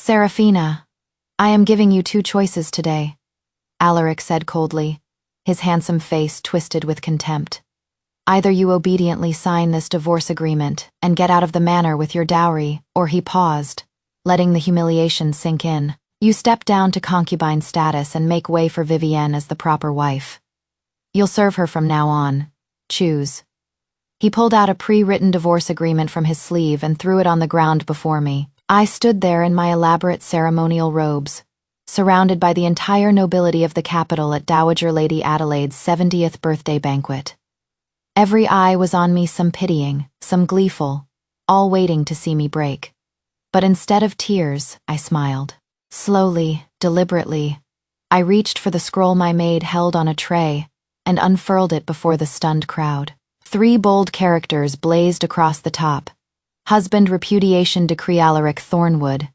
Serafina, I am giving you two choices today, Alaric said coldly, his handsome face twisted with contempt. Either you obediently sign this divorce agreement and get out of the manor with your dowry, or he paused, letting the humiliation sink in. You step down to concubine status and make way for Vivienne as the proper wife. You'll serve her from now on. Choose. He pulled out a pre-written divorce agreement from his sleeve and threw it on the ground before me. I stood there in my elaborate ceremonial robes, surrounded by the entire nobility of the capital at Dowager Lady Adelaide's 70th birthday banquet. Every eye was on me, some pitying, some gleeful, all waiting to see me break. But instead of tears, I smiled. Slowly, deliberately, I reached for the scroll my maid held on a tray and unfurled it before the stunned crowd. 3 bold characters blazed across the top. Husband repudiation decree Alaric Thornwood,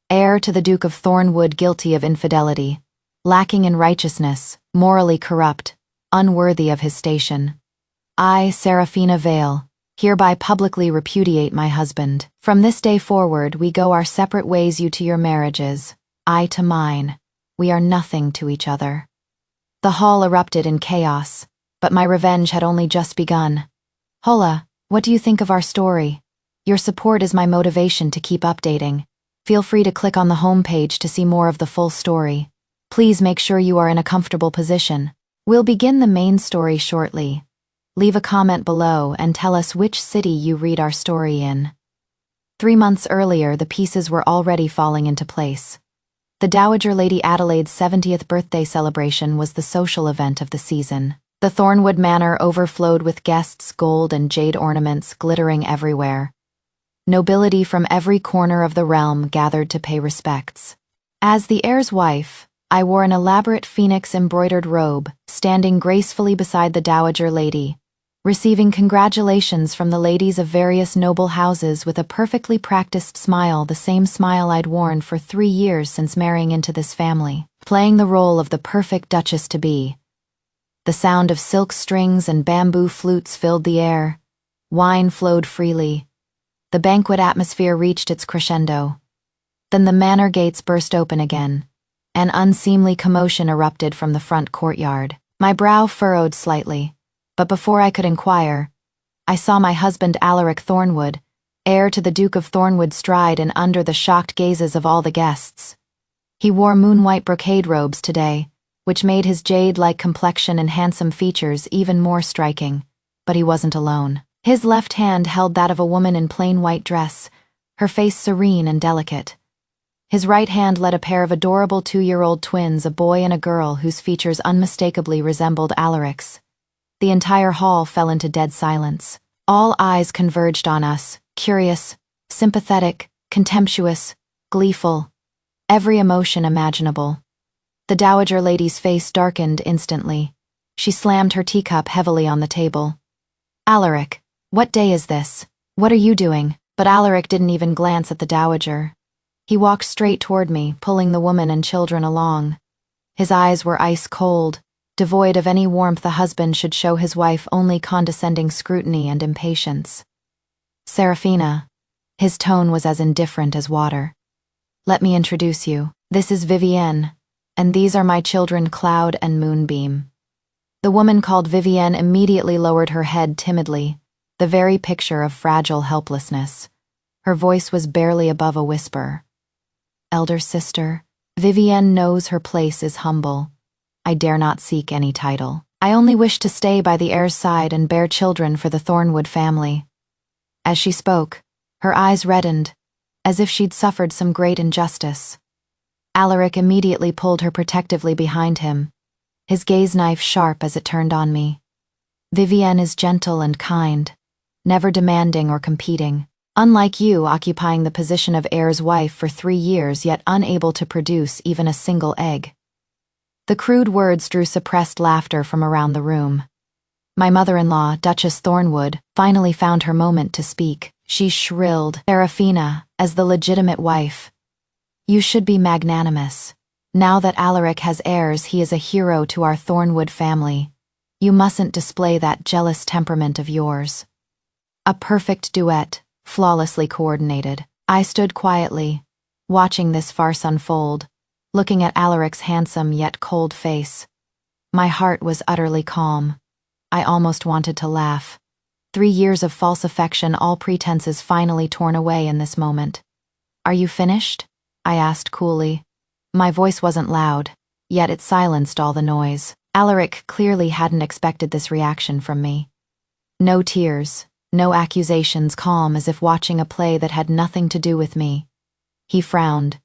heir to the Duke of Thornwood guilty of infidelity, lacking in righteousness, morally corrupt, unworthy of his station. I, Serafina Vale, hereby publicly repudiate my husband. From this day forward we go our separate ways, you to your marriages, I to mine. We are nothing to each other. The hall erupted in chaos, but my revenge had only just begun. Hola, what do you think of our story? Your support is my motivation to keep updating. Feel free to click on the homepage to see more of the full story. Please make sure you are in a comfortable position. We'll begin the main story shortly. Leave a comment below and tell us which city you read our story in. 3 months earlier, the pieces were already falling into place. The Dowager Lady Adelaide's 70th birthday celebration was the social event of the season. The Thornwood Manor overflowed with guests, gold and jade ornaments glittering everywhere. Nobility from every corner of the realm gathered to pay respects. As the heir's wife, I wore an elaborate phoenix-embroidered robe, standing gracefully beside the Dowager Lady, receiving congratulations from the ladies of various noble houses with a perfectly practiced smile, the same smile I'd worn for 3 years since marrying into this family, playing the role of the perfect duchess-to-be. The sound of silk strings and bamboo flutes filled the air. Wine flowed freely. The banquet atmosphere reached its crescendo. Then the manor gates burst open again. An unseemly commotion erupted from the front courtyard. My brow furrowed slightly, but before I could inquire, I saw my husband Alaric Thornwood, heir to the Duke of Thornwood, stride in under the shocked gazes of all the guests. He wore moon-white brocade robes today, which made his jade-like complexion and handsome features even more striking, but he wasn't alone. His left hand held that of a woman in plain white dress, her face serene and delicate. His right hand led a pair of adorable 2-year-old twins, a boy and a girl whose features unmistakably resembled Alaric's. The entire hall fell into dead silence. All eyes converged on us, curious, sympathetic, contemptuous, gleeful, every emotion imaginable. The Dowager Lady's face darkened instantly. She slammed her teacup heavily on the table. Alaric, what day is this? What are you doing? But Alaric didn't even glance at the Dowager. He walked straight toward me, pulling the woman and children along. His eyes were ice cold, devoid of any warmth a husband should show his wife, only condescending scrutiny and impatience. Serafina. His tone was as indifferent as water. Let me introduce you. This is Vivienne, and these are my children Cloud and Moonbeam. The woman called Vivienne immediately lowered her head timidly, the very picture of fragile helplessness. Her voice was barely above a whisper. Elder sister, Vivienne knows her place is humble. I dare not seek any title. I only wish to stay by the heir's side and bear children for the Thornwood family. As she spoke, her eyes reddened, as if she'd suffered some great injustice. Alaric immediately pulled her protectively behind him, his gaze knife sharp as it turned on me. Vivienne is gentle and kind, never demanding or competing. Unlike you, occupying the position of heir's wife for 3 years yet unable to produce even a single egg. The crude words drew suppressed laughter from around the room. My mother-in-law, Duchess Thornwood, finally found her moment to speak. She shrilled, Serafina, as the legitimate wife. You should be magnanimous. Now that Alaric has heirs, he is a hero to our Thornwood family. You mustn't display that jealous temperament of yours. A perfect duet, flawlessly coordinated. I stood quietly, watching this farce unfold, looking at Alaric's handsome yet cold face. My heart was utterly calm. I almost wanted to laugh. 3 years of false affection, all pretenses finally torn away in this moment. "Are you finished?" I asked coolly. My voice wasn't loud, yet it silenced all the noise. Alaric clearly hadn't expected this reaction from me. No tears, no accusations, calm as if watching a play that had nothing to do with me. He frowned,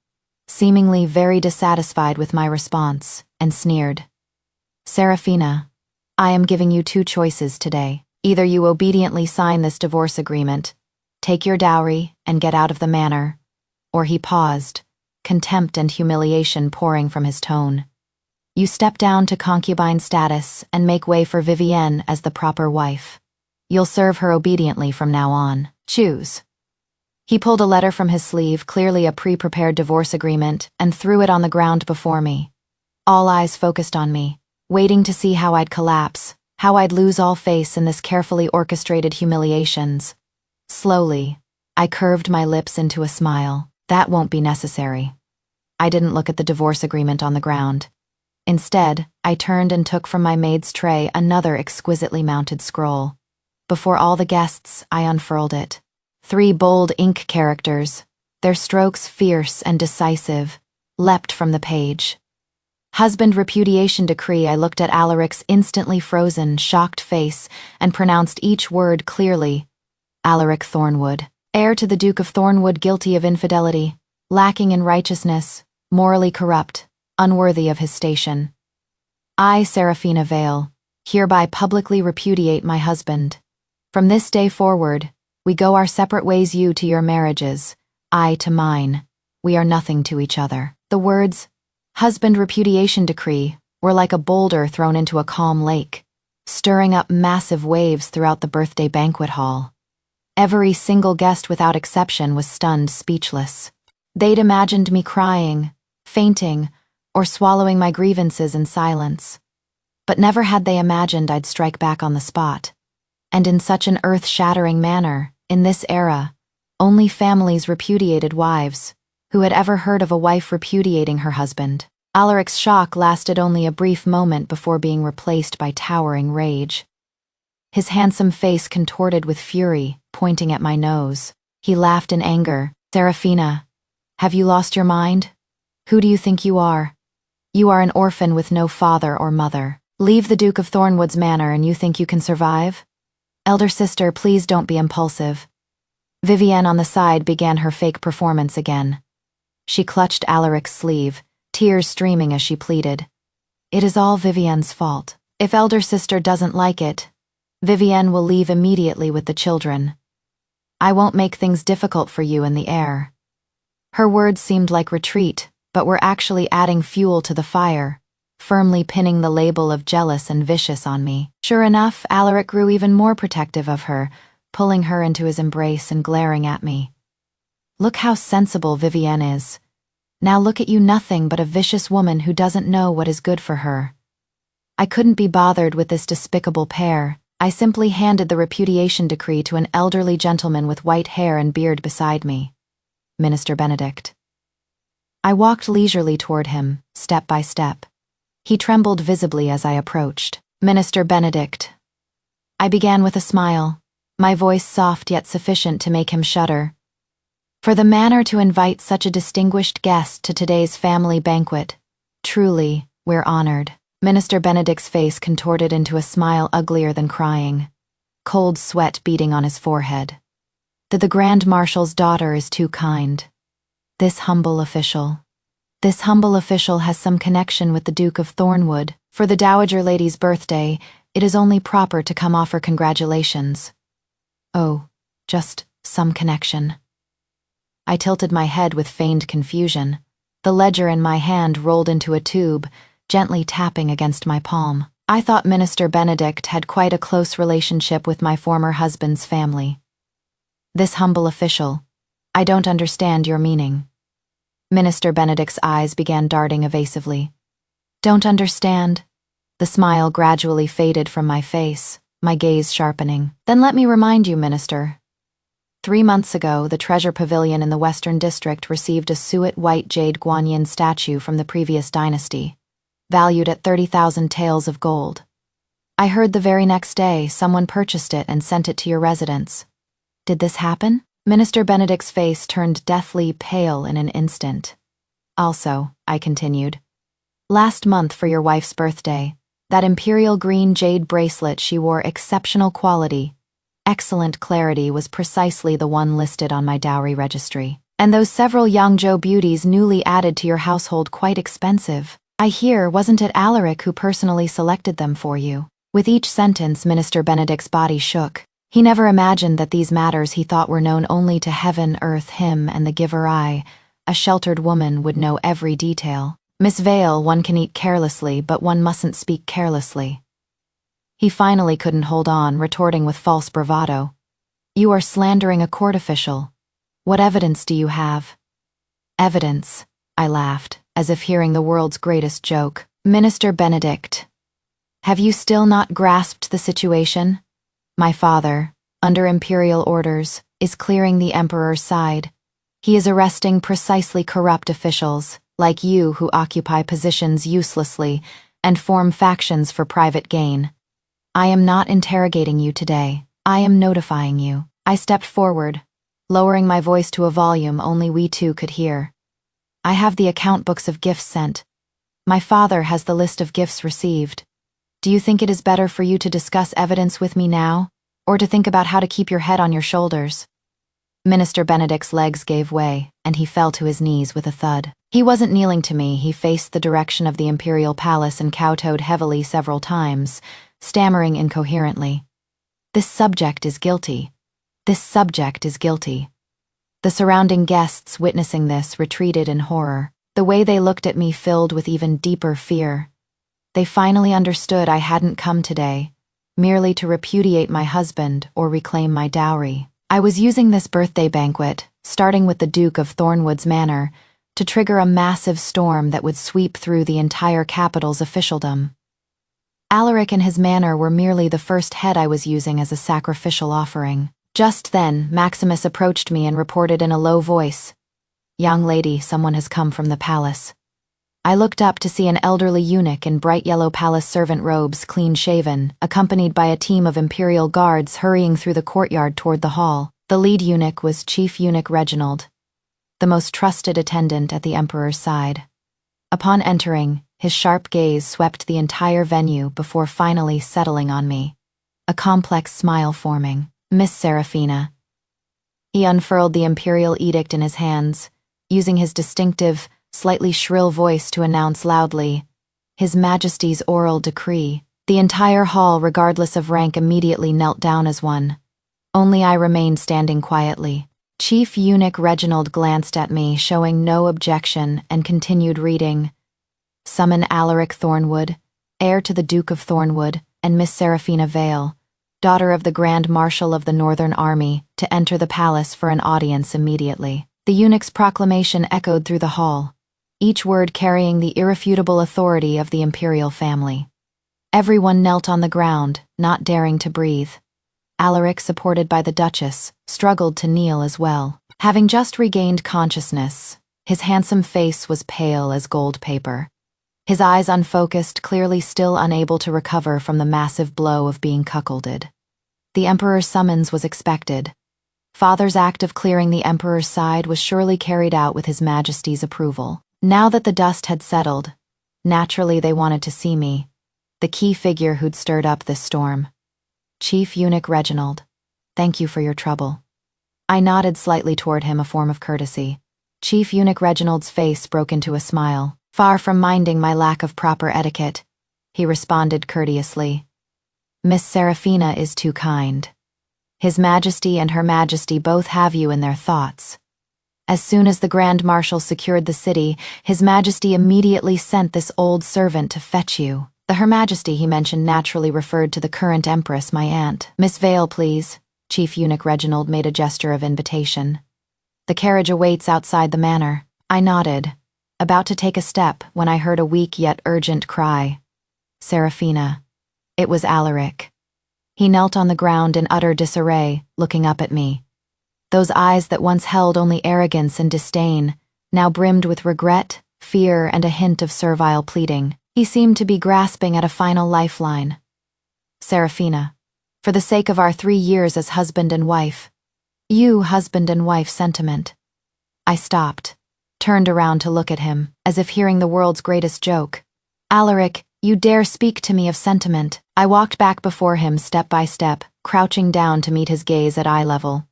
seemingly very dissatisfied with my response, and sneered. "Serafina, I am giving you 2 choices today. Either you obediently sign this divorce agreement, take your dowry, and get out of the manor," or he paused, contempt and humiliation pouring from his tone. "You step down to concubine status and make way for Vivienne as the proper wife. You'll serve her obediently from now on. Choose." He pulled a letter from his sleeve, clearly a pre-prepared divorce agreement, and threw it on the ground before me. All eyes focused on me, waiting to see how I'd collapse, how I'd lose all face in this carefully orchestrated humiliations. Slowly, I curved my lips into a smile. "That won't be necessary." I didn't look at the divorce agreement on the ground. Instead, I turned and took from my maid's tray another exquisitely mounted scroll. Before all the guests, I unfurled it. 3 bold ink characters, their strokes fierce and decisive, leapt from the page. "Husband repudiation decree." I looked at Alaric's instantly frozen, shocked face and pronounced each word clearly. "Alaric Thornwood, heir to the Duke of Thornwood, guilty of infidelity, lacking in righteousness, morally corrupt, unworthy of his station. I, Serafina Vale, hereby publicly repudiate my husband. From this day forward, we go our separate ways, you to your marriages, I to mine. We are nothing to each other." The words, "husband repudiation decree," were like a boulder thrown into a calm lake, stirring up massive waves throughout the birthday banquet hall. Every single guest without exception was stunned, speechless. They'd imagined me crying, fainting, or swallowing my grievances in silence. But never had they imagined I'd strike back on the spot. And in such an earth-shattering manner. In this era, only families repudiated wives. Who had ever heard of a wife repudiating her husband? Alaric's shock lasted only a brief moment before being replaced by towering rage. His handsome face contorted with fury, pointing at my nose. He laughed in anger. "Serafina, have you lost your mind? Who do you think you are? You are an orphan with no father or mother. Leave the Duke of Thornwood's manor and you think you can survive? Elder sister, please don't be impulsive." Vivienne on the side began her fake performance again. She clutched Alaric's sleeve, tears streaming as she pleaded. "It is all Vivienne's fault. If elder sister doesn't like it, Vivienne will leave immediately with the children. I won't make things difficult for you and the heir." Her words seemed like retreat, but were actually adding fuel to the fire, firmly pinning the label of jealous and vicious on me. Sure enough, Alaric grew even more protective of her, pulling her into his embrace and glaring at me. "Look how sensible Vivienne is. Now look at you, nothing but a vicious woman who doesn't know what is good for her." I couldn't be bothered with this despicable pair. I simply handed the repudiation decree to an elderly gentleman with white hair and beard beside me. Minister Benedict. I walked leisurely toward him, step by step. He trembled visibly as I approached. "Minister Benedict." I began with a smile, my voice soft yet sufficient to make him shudder. "For the manner to invite such a distinguished guest to today's family banquet, truly, we're honored." Minister Benedict's face contorted into a smile uglier than crying, cold sweat beading on his forehead. "The Grand Marshal's daughter is too kind. This humble official has some connection with the Duke of Thornwood. For the Dowager Lady's birthday, it is only proper to come offer congratulations." "Oh, just some connection." I tilted my head with feigned confusion. The ledger in my hand rolled into a tube, gently tapping against my palm. I thought Minister Benedict had quite a close relationship with my former husband's family. "This humble official, I don't understand your meaning." Minister Benedict's eyes began darting evasively. "Don't understand?" The smile gradually faded from my face, my gaze sharpening. "Then let me remind you, Minister. 3 months ago, the Treasure Pavilion in the Western District received a suet white jade Guanyin statue from the previous dynasty, valued at 30,000 taels of gold. I heard the very next day someone purchased it and sent it to your residence. Did this happen? Minister Benedict's face turned deathly pale in an instant. Also, I continued, last month for your wife's birthday, that imperial green jade bracelet she wore exceptional quality, excellent clarity was precisely the one listed on my dowry registry. And those several Yangzhou beauties newly added to your household quite expensive. I hear, wasn't it Alaric who personally selected them for you? With each sentence, Minister Benedict's body shook. He never imagined that these matters he thought were known only to heaven, earth, him, and the giver I, a sheltered woman, would know every detail. Miss Vale, one can eat carelessly, but one mustn't speak carelessly. He finally couldn't hold on, retorting with false bravado. You are slandering a court official. What evidence do you have? Evidence, I laughed, as if hearing the world's greatest joke. Minister Benedict, have you still not grasped the situation? My father, under imperial orders, is clearing the emperor's side. He is arresting precisely corrupt officials, like you, who occupy positions uselessly and form factions for private gain. I am not interrogating you today. I am notifying you. I stepped forward, lowering my voice to a volume only we two could hear. I have the account books of gifts sent. My father has the list of gifts received. Do you think it is better for you to discuss evidence with me now, or to think about how to keep your head on your shoulders? Minister Benedict's legs gave way, and he fell to his knees with a thud. He wasn't kneeling to me, he faced the direction of the imperial palace and kowtowed heavily several times, stammering incoherently. This subject is guilty. This subject is guilty. The surrounding guests, witnessing this, retreated in horror. The way they looked at me filled with even deeper fear. They finally understood I hadn't come today, merely to repudiate my husband or reclaim my dowry. I was using this birthday banquet, starting with the Duke of Thornwood's manor, to trigger a massive storm that would sweep through the entire capital's officialdom. Alaric and his manor were merely the first head I was using as a sacrificial offering. Just then, Maximus approached me and reported in a low voice, "Young lady, someone has come from the palace." I looked up to see an elderly eunuch in bright yellow palace servant robes, clean-shaven, accompanied by a team of imperial guards hurrying through the courtyard toward the hall. The lead eunuch was Chief Eunuch Reginald, the most trusted attendant at the emperor's side. Upon entering, his sharp gaze swept the entire venue before finally settling on me, a complex smile forming. "Miss Seraphina." He unfurled the imperial edict in his hands, using his distinctive, slightly shrill voice to announce loudly, "His Majesty's oral decree." The entire hall, regardless of rank, immediately knelt down as one. Only I remained standing quietly. Chief Eunuch Reginald glanced at me, showing no objection, and continued reading. "Summon Alaric Thornwood, heir to the Duke of Thornwood, and Miss Seraphina Vale, daughter of the Grand Marshal of the Northern Army, to enter the palace for an audience immediately." The eunuch's proclamation echoed through the hall, each word carrying the irrefutable authority of the imperial family. Everyone knelt on the ground, not daring to breathe. Alaric, supported by the Duchess, struggled to kneel as well. Having just regained consciousness, his handsome face was pale as gold paper. His eyes unfocused, clearly still unable to recover from the massive blow of being cuckolded. The Emperor's summons was expected. Father's act of clearing the Emperor's side was surely carried out with His Majesty's approval. Now that the dust had settled, naturally they wanted to see me, the key figure who'd stirred up this storm. "Chief Eunuch Reginald, thank you for your trouble." I nodded slightly toward him, a form of courtesy. Chief Eunuch Reginald's face broke into a smile. "Far from minding my lack of proper etiquette," he responded courteously. "Miss Seraphina is too kind. His Majesty and Her Majesty both have you in their thoughts. As soon as the Grand Marshal secured the city, His Majesty immediately sent this old servant to fetch you." The Her Majesty he mentioned naturally referred to the current Empress, my aunt. "Miss Vale, please." Chief Eunuch Reginald made a gesture of invitation. "The carriage awaits outside the manor." I nodded, about to take a step when I heard a weak yet urgent cry. "Seraphina." It was Alaric. He knelt on the ground in utter disarray, looking up at me. Those eyes that once held only arrogance and disdain, now brimmed with regret, fear, and a hint of servile pleading. He seemed to be grasping at a final lifeline. Serafina, for the sake of our 3 years as husband and wife. You, husband and wife sentiment. I stopped, turned around to look at him, as if hearing the world's greatest joke. Alaric, you dare speak to me of sentiment. I walked back before him step by step, crouching down to meet his gaze at eye level.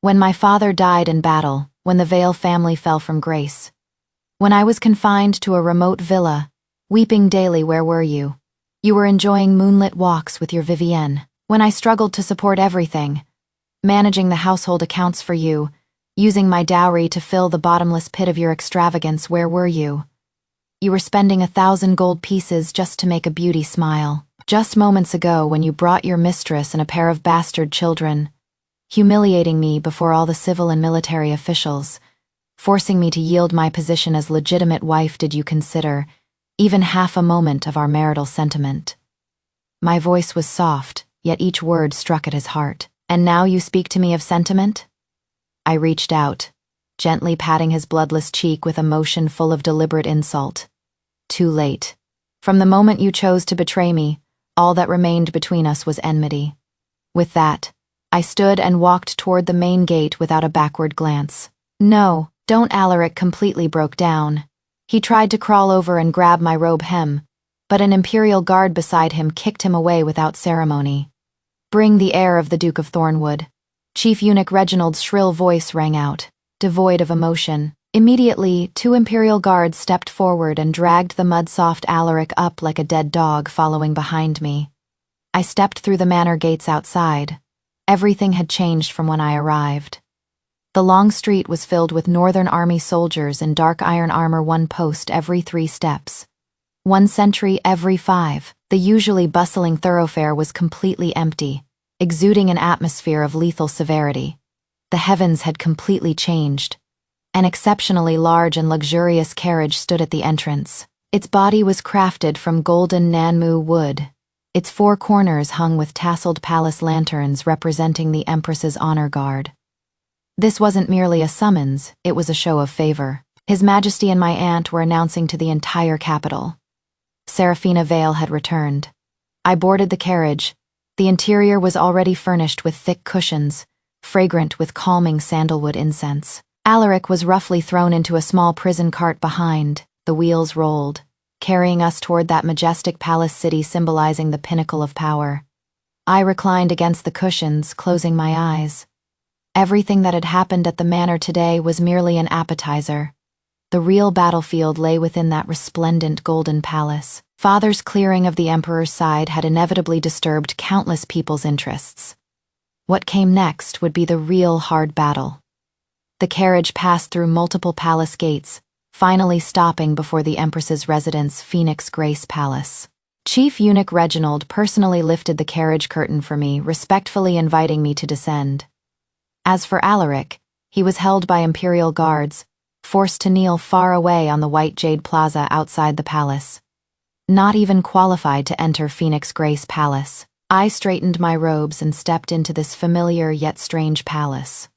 When my father died in battle, when the Vale family fell from grace, when I was confined to a remote villa, weeping daily, where were you? You were enjoying moonlit walks with your Vivienne. When I struggled to support everything, managing the household accounts for you, using my dowry to fill the bottomless pit of your extravagance, where were you? You were spending 1,000 gold pieces just to make a beauty smile. Just moments ago, when you brought your mistress and a pair of bastard children, humiliating me before all the civil and military officials, forcing me to yield my position as legitimate wife, did you consider even half a moment of our marital sentiment? My voice was soft, yet each word struck at his heart. And now you speak to me of sentiment? I reached out, gently patting his bloodless cheek with a motion full of deliberate insult. Too late. From the moment you chose to betray me, all that remained between us was enmity. With that, I stood and walked toward the main gate without a backward glance. No, don't. Alaric completely broke down. He tried to crawl over and grab my robe hem, but an imperial guard beside him kicked him away without ceremony. Bring the heir of the Duke of Thornwood. Chief Eunuch Reginald's shrill voice rang out, devoid of emotion. Immediately, 2 imperial guards stepped forward and dragged the mud-soft Alaric up like a dead dog, following behind me. I stepped through the manor gates outside. Everything had changed from when I arrived. The long street was filled with Northern Army soldiers in dark iron armor, 1 post every 3 steps. 1 sentry every 5. The usually bustling thoroughfare was completely empty, exuding an atmosphere of lethal severity. The heavens had completely changed. An exceptionally large and luxurious carriage stood at the entrance. Its body was crafted from golden Nanmu wood. Its 4 corners hung with tasseled palace lanterns representing the Empress's honor guard. This wasn't merely a summons, it was a show of favor. His Majesty and my aunt were announcing to the entire capital. Serafina Vale had returned. I boarded the carriage. The interior was already furnished with thick cushions, fragrant with calming sandalwood incense. Alaric was roughly thrown into a small prison cart behind. The wheels rolled, carrying us toward that majestic palace city symbolizing the pinnacle of power. I reclined against the cushions, closing my eyes. Everything that had happened at the manor today was merely an appetizer. The real battlefield lay within that resplendent golden palace. Father's clearing of the Emperor's side had inevitably disturbed countless people's interests. What came next would be the real hard battle. The carriage passed through multiple palace gates, finally stopping before the Empress's residence, Phoenix Grace Palace. Chief Eunuch Reginald personally lifted the carriage curtain for me, respectfully inviting me to descend. As for Alaric, he was held by imperial guards, forced to kneel far away on the white jade plaza outside the palace. Not even qualified to enter Phoenix Grace Palace. I straightened my robes and stepped into this familiar yet strange palace.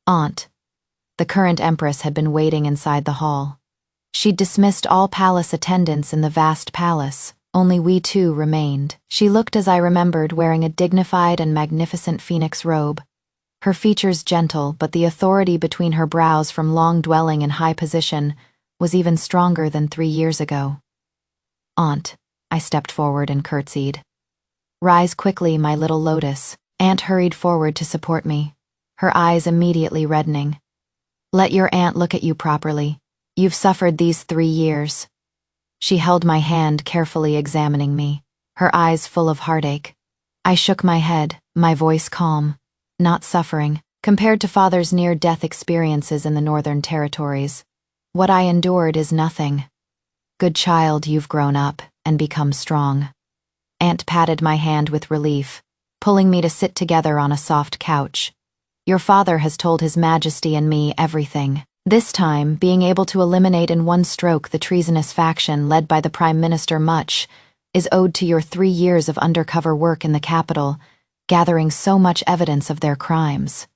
Aunt, the current empress, had been waiting inside the hall. She'd dismissed all palace attendants in the vast palace. Only we 2 remained. She looked, as I remembered, wearing a dignified and magnificent phoenix robe. Her features gentle, but the authority between her brows from long dwelling in high position was even stronger than 3 years ago. Aunt, I stepped forward and curtsied. Rise quickly, my little lotus. Aunt hurried forward to support me, her eyes immediately reddening. Let your aunt look at you properly. You've suffered these 3 years. She held my hand, carefully examining me, her eyes full of heartache. I shook my head, my voice calm. Not suffering. Compared to Father's near-death experiences in the Northern Territories, what I endured is nothing. Good child, you've grown up and become strong. Aunt patted my hand with relief, pulling me to sit together on a soft couch. Your father has told His Majesty and me everything. This time, being able to eliminate in one stroke the treasonous faction led by the Prime Minister much is owed to your 3 years of undercover work in the capital, gathering so much evidence of their crimes.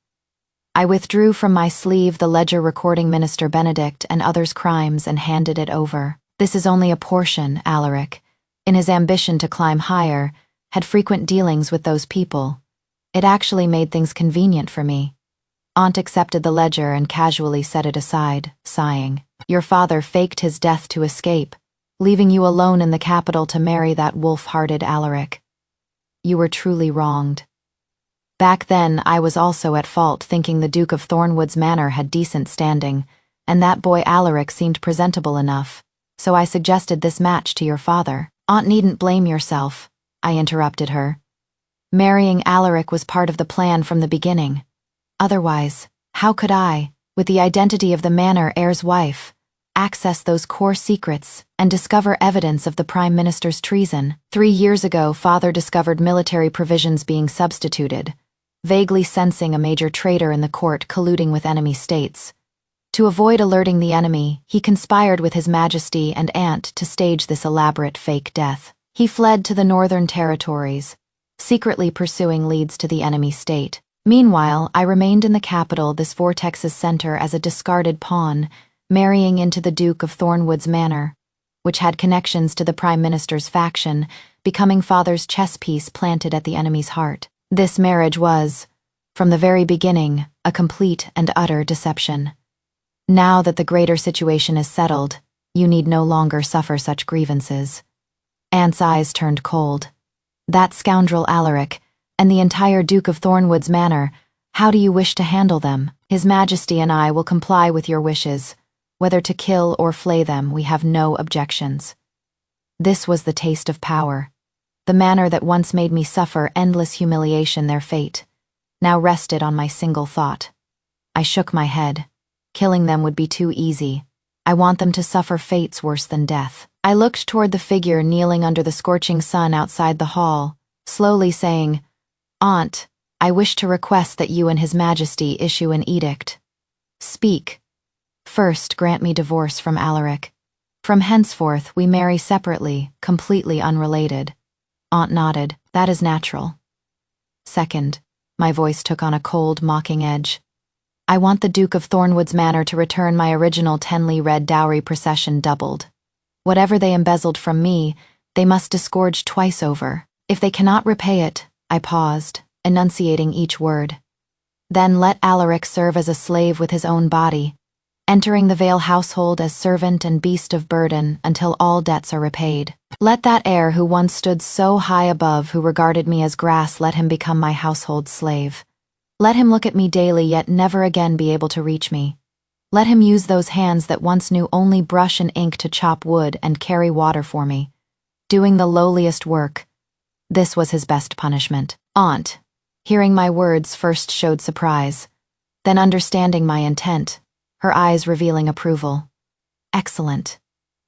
I withdrew from my sleeve the ledger recording Minister Benedict and others' crimes and handed it over. This is only a portion, Alaric, in his ambition to climb higher, had frequent dealings with those people. It actually made things convenient for me. Aunt accepted the ledger and casually set it aside, sighing. Your father faked his death to escape, leaving you alone in the capital to marry that wolf-hearted Alaric. You were truly wronged. Back then, I was also at fault, thinking the Duke of Thornwood's manor had decent standing, and that boy Alaric seemed presentable enough, so I suggested this match to your father. Aunt needn't blame yourself, I interrupted her. Marrying Alaric was part of the plan from the beginning. Otherwise, how could I, with the identity of the manor heir's wife, access those core secrets and discover evidence of the Prime Minister's treason? 3 years ago, Father discovered military provisions being substituted, vaguely sensing a major traitor in the court colluding with enemy states. To avoid alerting the enemy, he conspired with His Majesty and Aunt to stage this elaborate fake death. He fled to the Northern Territories, secretly pursuing leads to the enemy state. Meanwhile, I remained in the capital, this vortex's center, as a discarded pawn, marrying into the Duke of Thornwood's manor, which had connections to the Prime Minister's faction, becoming Father's chess piece planted at the enemy's heart. This marriage was, from the very beginning, a complete and utter deception. Now that the greater situation is settled, you need no longer suffer such grievances. Aunt's eyes turned cold. That scoundrel Alaric, and the entire Duke of Thornwood's manor, how do you wish to handle them? His Majesty and I will comply with your wishes. Whether to kill or flay them, we have no objections. This was the taste of power. The manor that once made me suffer endless humiliation, their fate, now rested on my single thought. I shook my head. Killing them would be too easy. I want them to suffer fates worse than death. I looked toward the figure kneeling under the scorching sun outside the hall, slowly saying, Aunt, I wish to request that you and His Majesty issue an edict. Speak. First, grant me divorce from Alaric. From henceforth, we marry separately, completely unrelated. Aunt nodded. That is natural. Second, my voice took on a cold, mocking edge. I want the Duke of Thornwood's manor to return my original Tenley red dowry procession doubled. Whatever they embezzled from me, they must disgorge twice over. If they cannot repay it, I paused, enunciating each word. Then let Alaric serve as a slave with his own body, entering the Vale household as servant and beast of burden until all debts are repaid. Let that heir who once stood so high above, who regarded me as grass, let him become my household slave. Let him look at me daily, yet never again be able to reach me. Let him use those hands that once knew only brush and ink to chop wood and carry water for me, doing the lowliest work. This was his best punishment. Aunt, hearing my words, first showed surprise, then understanding my intent, her eyes revealing approval. Excellent.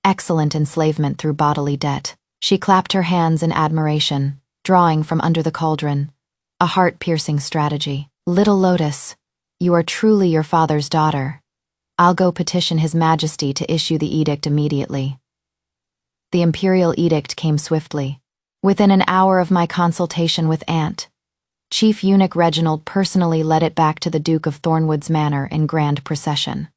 Excellent enslavement through bodily debt. She clapped her hands in admiration, drawing from under the cauldron. A heart-piercing strategy. Little Lotus, you are truly your father's daughter. I'll go petition His Majesty to issue the edict immediately. The imperial edict came swiftly. Within an hour of my consultation with Aunt, Chief Eunuch Reginald personally led it back to the Duke of Thornwood's manor in grand procession.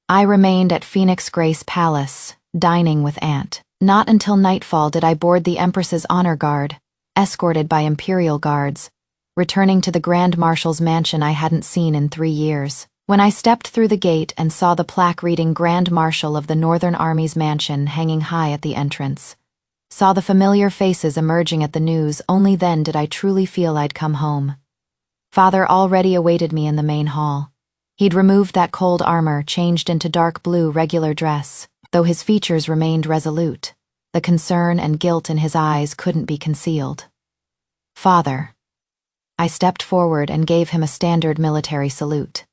I remained at Phoenix Grace Palace, dining with Aunt. Not until nightfall did I board the Empress's honor guard, escorted by imperial guards, returning to the Grand Marshal's mansion I hadn't seen in 3 years. When I stepped through the gate and saw the plaque reading Grand Marshal of the Northern Army's mansion hanging high at the entrance, saw the familiar faces emerging at the news, only then did I truly feel I'd come home. Father already awaited me in the main hall. He'd removed that cold armor, changed into dark blue regular dress, though his features remained resolute. The concern and guilt in his eyes couldn't be concealed. Father. I stepped forward and gave him a standard military salute.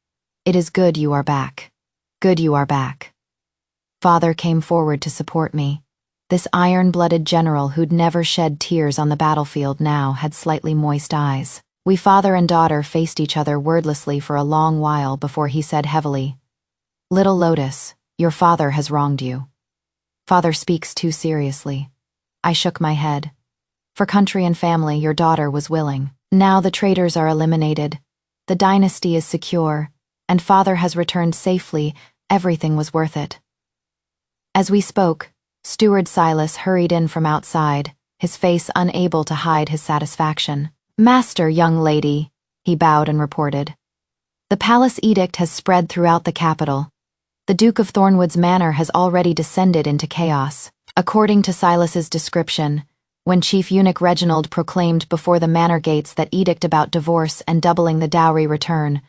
It is good you are back. Good you are back. Father came forward to support me. This iron-blooded general who'd never shed tears on the battlefield now had slightly moist eyes. We father and daughter faced each other wordlessly for a long while before he said heavily, Little Lotus, your father has wronged you. Father speaks too seriously. I shook my head. For country and family, your daughter was willing. Now the traitors are eliminated. The dynasty is secure, and father has returned safely. Everything was worth it. As we spoke, Steward Silas hurried in from outside, his face unable to hide his satisfaction. "Master, young lady," he bowed and reported. "The palace edict has spread throughout the capital. The Duke of Thornwood's manor has already descended into chaos." According to Silas's description, when Chief Eunuch Reginald proclaimed before the manor gates that edict about divorce and doubling the dowry return,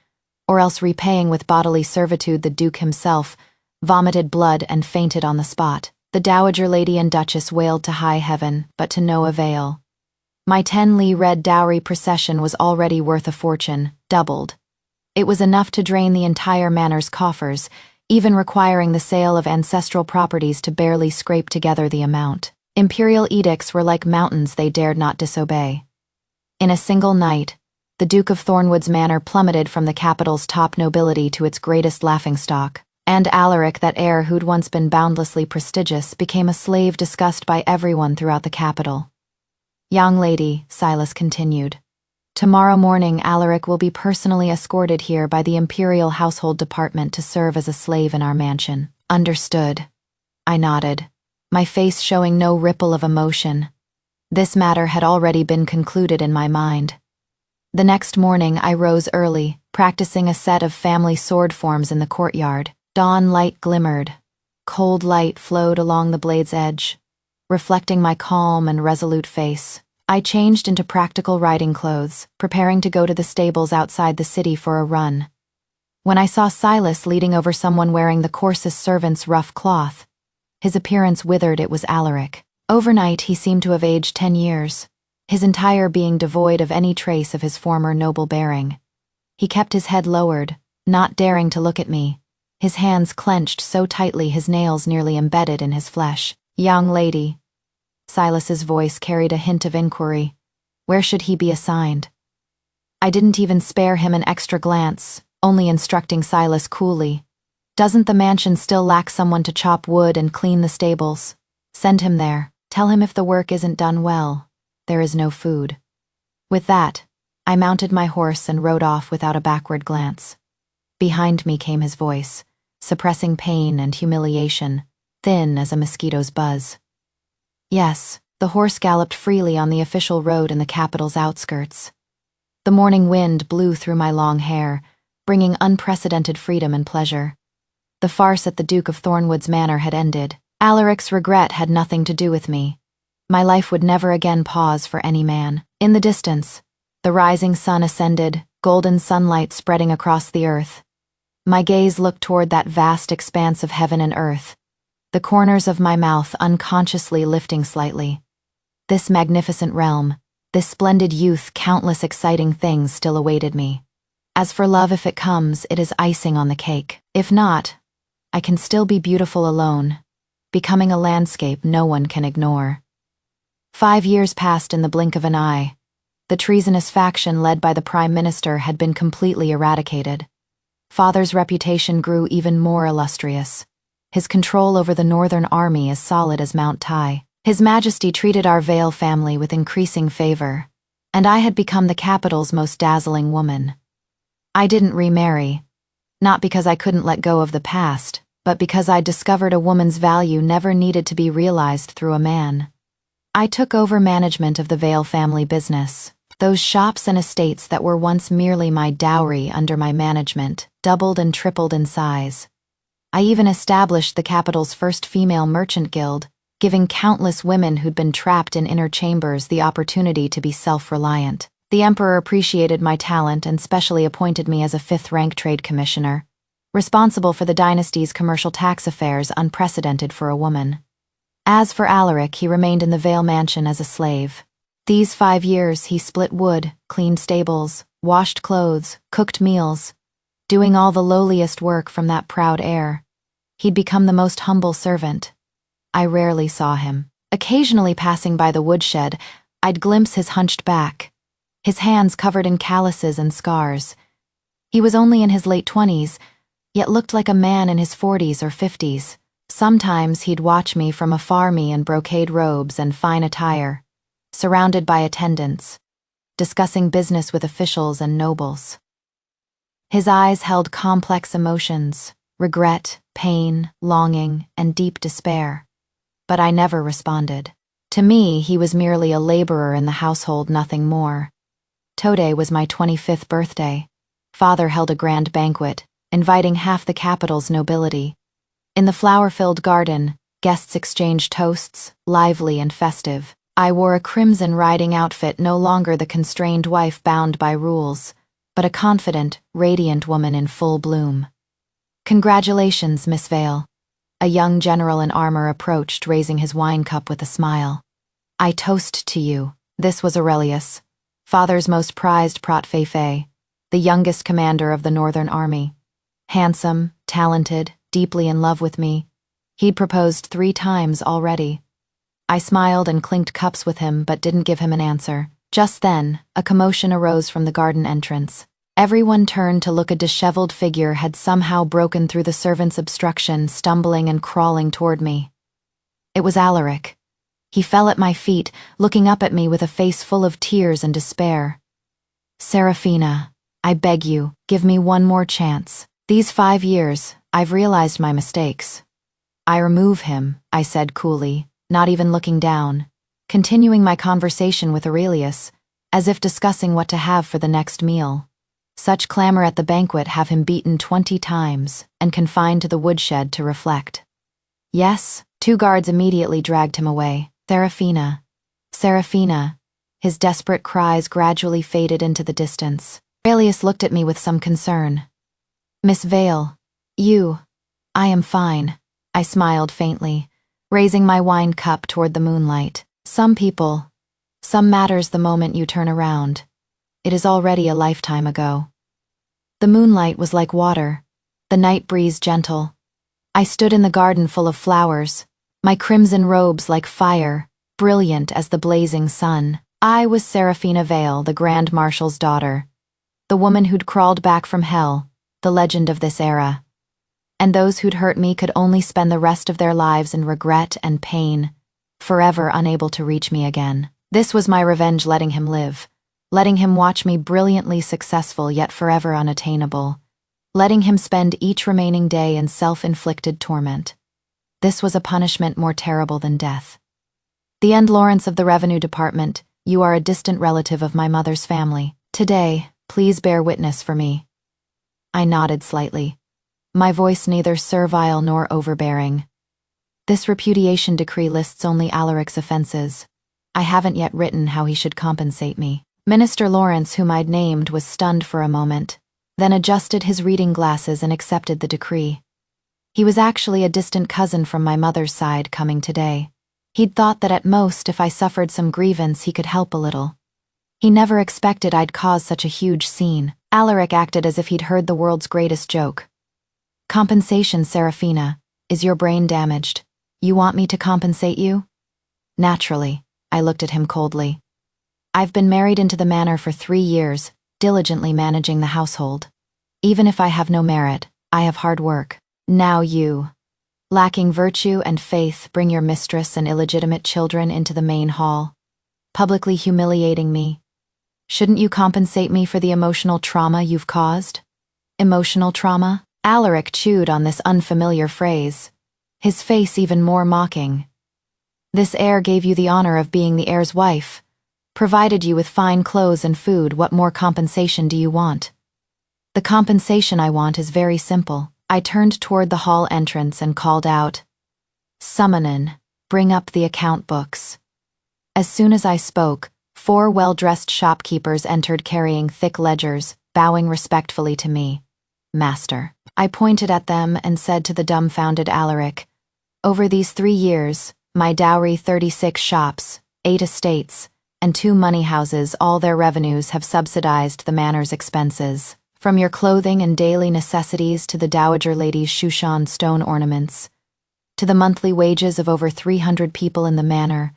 or else repaying with bodily servitude, the Duke himself vomited blood and fainted on the spot. The Dowager Lady and Duchess wailed to high heaven, but to no avail. My 10-li red dowry procession was already worth a fortune, doubled. It was enough to drain the entire manor's coffers, even requiring the sale of ancestral properties to barely scrape together the amount. Imperial edicts were like mountains they dared not disobey. In a single night, the Duke of Thornwood's manor plummeted from the capital's top nobility to its greatest laughingstock, and Alaric, that heir who'd once been boundlessly prestigious, became a slave discussed by everyone throughout the capital. "Young lady," Silas continued, "tomorrow morning Alaric will be personally escorted here by the Imperial Household Department to serve as a slave in our mansion." "Understood." I nodded, my face showing no ripple of emotion. This matter had already been concluded in my mind. The next morning I rose early, practicing a set of family sword forms in the courtyard. Dawn light glimmered. Cold light flowed along the blade's edge, reflecting my calm and resolute face. I changed into practical riding clothes, preparing to go to the stables outside the city for a run. When I saw Silas leading over someone wearing the coarsest servant's rough cloth, his appearance withered. It was Alaric. Overnight he seemed to have aged 10 years, his entire being devoid of any trace of his former noble bearing. He kept his head lowered, not daring to look at me, his hands clenched so tightly his nails nearly embedded in his flesh. "Young lady." Silas's voice carried a hint of inquiry. Where should he be assigned? I didn't even spare him an extra glance, only instructing Silas coolly. "Doesn't the mansion still lack someone to chop wood and clean the stables? Send him there. Tell him if the work isn't done well, there is no food." With that, I mounted my horse and rode off without a backward glance. Behind me came his voice, suppressing pain and humiliation, thin as a mosquito's buzz. Yes, the horse galloped freely on the official road in the capital's outskirts. The morning wind blew through my long hair, bringing unprecedented freedom and pleasure. The farce at the Duke of Thornwood's manor had ended. Alaric's regret had nothing to do with me. My life would never again pause for any man. In the distance, the rising sun ascended, golden sunlight spreading across the earth. My gaze looked toward that vast expanse of heaven and earth, the corners of my mouth unconsciously lifting slightly. This magnificent realm, this splendid youth, countless exciting things still awaited me. As for love, if it comes, it is icing on the cake. If not, I can still be beautiful alone, becoming a landscape no one can ignore. 5 years passed in the blink of an eye. The treasonous faction led by the Prime Minister had been completely eradicated. Father's reputation grew even more illustrious, his control over the Northern Army as solid as Mount Tai. His Majesty treated our Vale family with increasing favor, and I had become the capital's most dazzling woman. I didn't remarry, not because I couldn't let go of the past, but because I discovered a woman's value never needed to be realized through a man. I took over management of the Vale family business. Those shops and estates that were once merely my dowry under my management doubled and tripled in size. I even established the capital's first female merchant guild, giving countless women who'd been trapped in inner chambers the opportunity to be self-reliant. The emperor appreciated my talent and specially appointed me as a 5th-rank trade commissioner, responsible for the dynasty's commercial tax affairs, unprecedented for a woman. As for Alaric, he remained in the Vale mansion as a slave. These 5 years he split wood, cleaned stables, washed clothes, cooked meals, doing all the lowliest work from that proud heir. He'd become the most humble servant. I rarely saw him. Occasionally passing by the woodshed, I'd glimpse his hunched back, his hands covered in calluses and scars. He was only in his late 20s, yet looked like a man in his 40s or 50s. Sometimes he'd watch me from afar, me in brocade robes and fine attire, surrounded by attendants, discussing business with officials and nobles. His eyes held complex emotions, regret, pain, longing, and deep despair. But I never responded. To me, he was merely a laborer in the household, nothing more. Today was my 25th birthday. Father held a grand banquet, inviting half the capital's nobility. In the flower-filled garden, guests exchanged toasts, lively and festive. I wore a crimson riding outfit, no longer the constrained wife bound by rules, but a confident, radiant woman in full bloom. "Congratulations, Miss Vale." A young general in armor approached, raising his wine cup with a smile. "I toast to you." This was Aurelius, Father's most prized protfefe, the youngest commander of the Northern Army. Handsome, talented, deeply in love with me. He'd proposed 3 times already. I smiled and clinked cups with him, but didn't give him an answer. Just then, a commotion arose from the garden entrance. Everyone turned to look. A disheveled figure had somehow broken through the servants' obstruction, stumbling and crawling toward me. It was Alaric. He fell at my feet, looking up at me with a face full of tears and despair. "Serafina, I beg you, give me one more chance. These 5 years, I've realized my mistakes." "I remove him," I said coolly, not even looking down, continuing my conversation with Aurelius, as if discussing what to have for the next meal. Such clamor at the banquet have him beaten 20 times and confined to the woodshed to reflect. "Yes." 2 guards immediately dragged him away. "Serafina, Serafina." His desperate cries gradually faded into the distance. Aurelius looked at me with some concern. "Miss Vale, you..." "I am fine," I smiled faintly, raising my wine cup toward the moonlight. Some matters the moment you turn around. It is already a lifetime ago." The moonlight was like water, the night breeze gentle. I stood in the garden full of flowers, my crimson robes like fire, brilliant as the blazing sun. I was Serafina Vale, the Grand Marshal's daughter, the woman who'd crawled back from hell, the legend of this era. And those who'd hurt me could only spend the rest of their lives in regret and pain, forever unable to reach me again. This was my revenge, letting him live, letting him watch me brilliantly successful yet forever unattainable, letting him spend each remaining day in self-inflicted torment. This was a punishment more terrible than death. "The end, Lawrence of the Revenue Department. You are a distant relative of my mother's family. Today, please bear witness for me." I nodded slightly, my voice neither servile nor overbearing. "This repudiation decree lists only Alaric's offenses. I haven't yet written how he should compensate me." Minister Lawrence, whom I'd named, was stunned for a moment, then adjusted his reading glasses and accepted the decree. He was actually a distant cousin from my mother's side coming today. He'd thought that at most, if I suffered some grievance, he could help a little. He never expected I'd cause such a huge scene. Alaric acted as if he'd heard the world's greatest joke. "Compensation, Serafina. Is your brain damaged? You want me to compensate you?" "Naturally." I looked at him coldly. "I've been married into the manor for 3 years, diligently managing the household. Even if I have no merit, I have hard work. Now you, lacking virtue and faith, bring your mistress and illegitimate children into the main hall, publicly humiliating me. Shouldn't you compensate me for the emotional trauma you've caused?" "Emotional trauma?" Alaric chewed on this unfamiliar phrase, his face even more mocking. "This heir gave you the honor of being the heir's wife, provided you with fine clothes and food. What more compensation do you want?" "The compensation I want is very simple." I turned toward the hall entrance and called out, "Summonin, bring up the account books." As soon as I spoke, 4 well-dressed shopkeepers entered carrying thick ledgers, bowing respectfully to me. "Master." I pointed at them and said to the dumbfounded Alaric, "Over these 3 years, my dowry, 36 shops, 8 estates, and 2 money houses, all their revenues have subsidized the manor's expenses. From your clothing and daily necessities to the dowager lady's Shushan stone ornaments, to the monthly wages of over 300 people in the manor,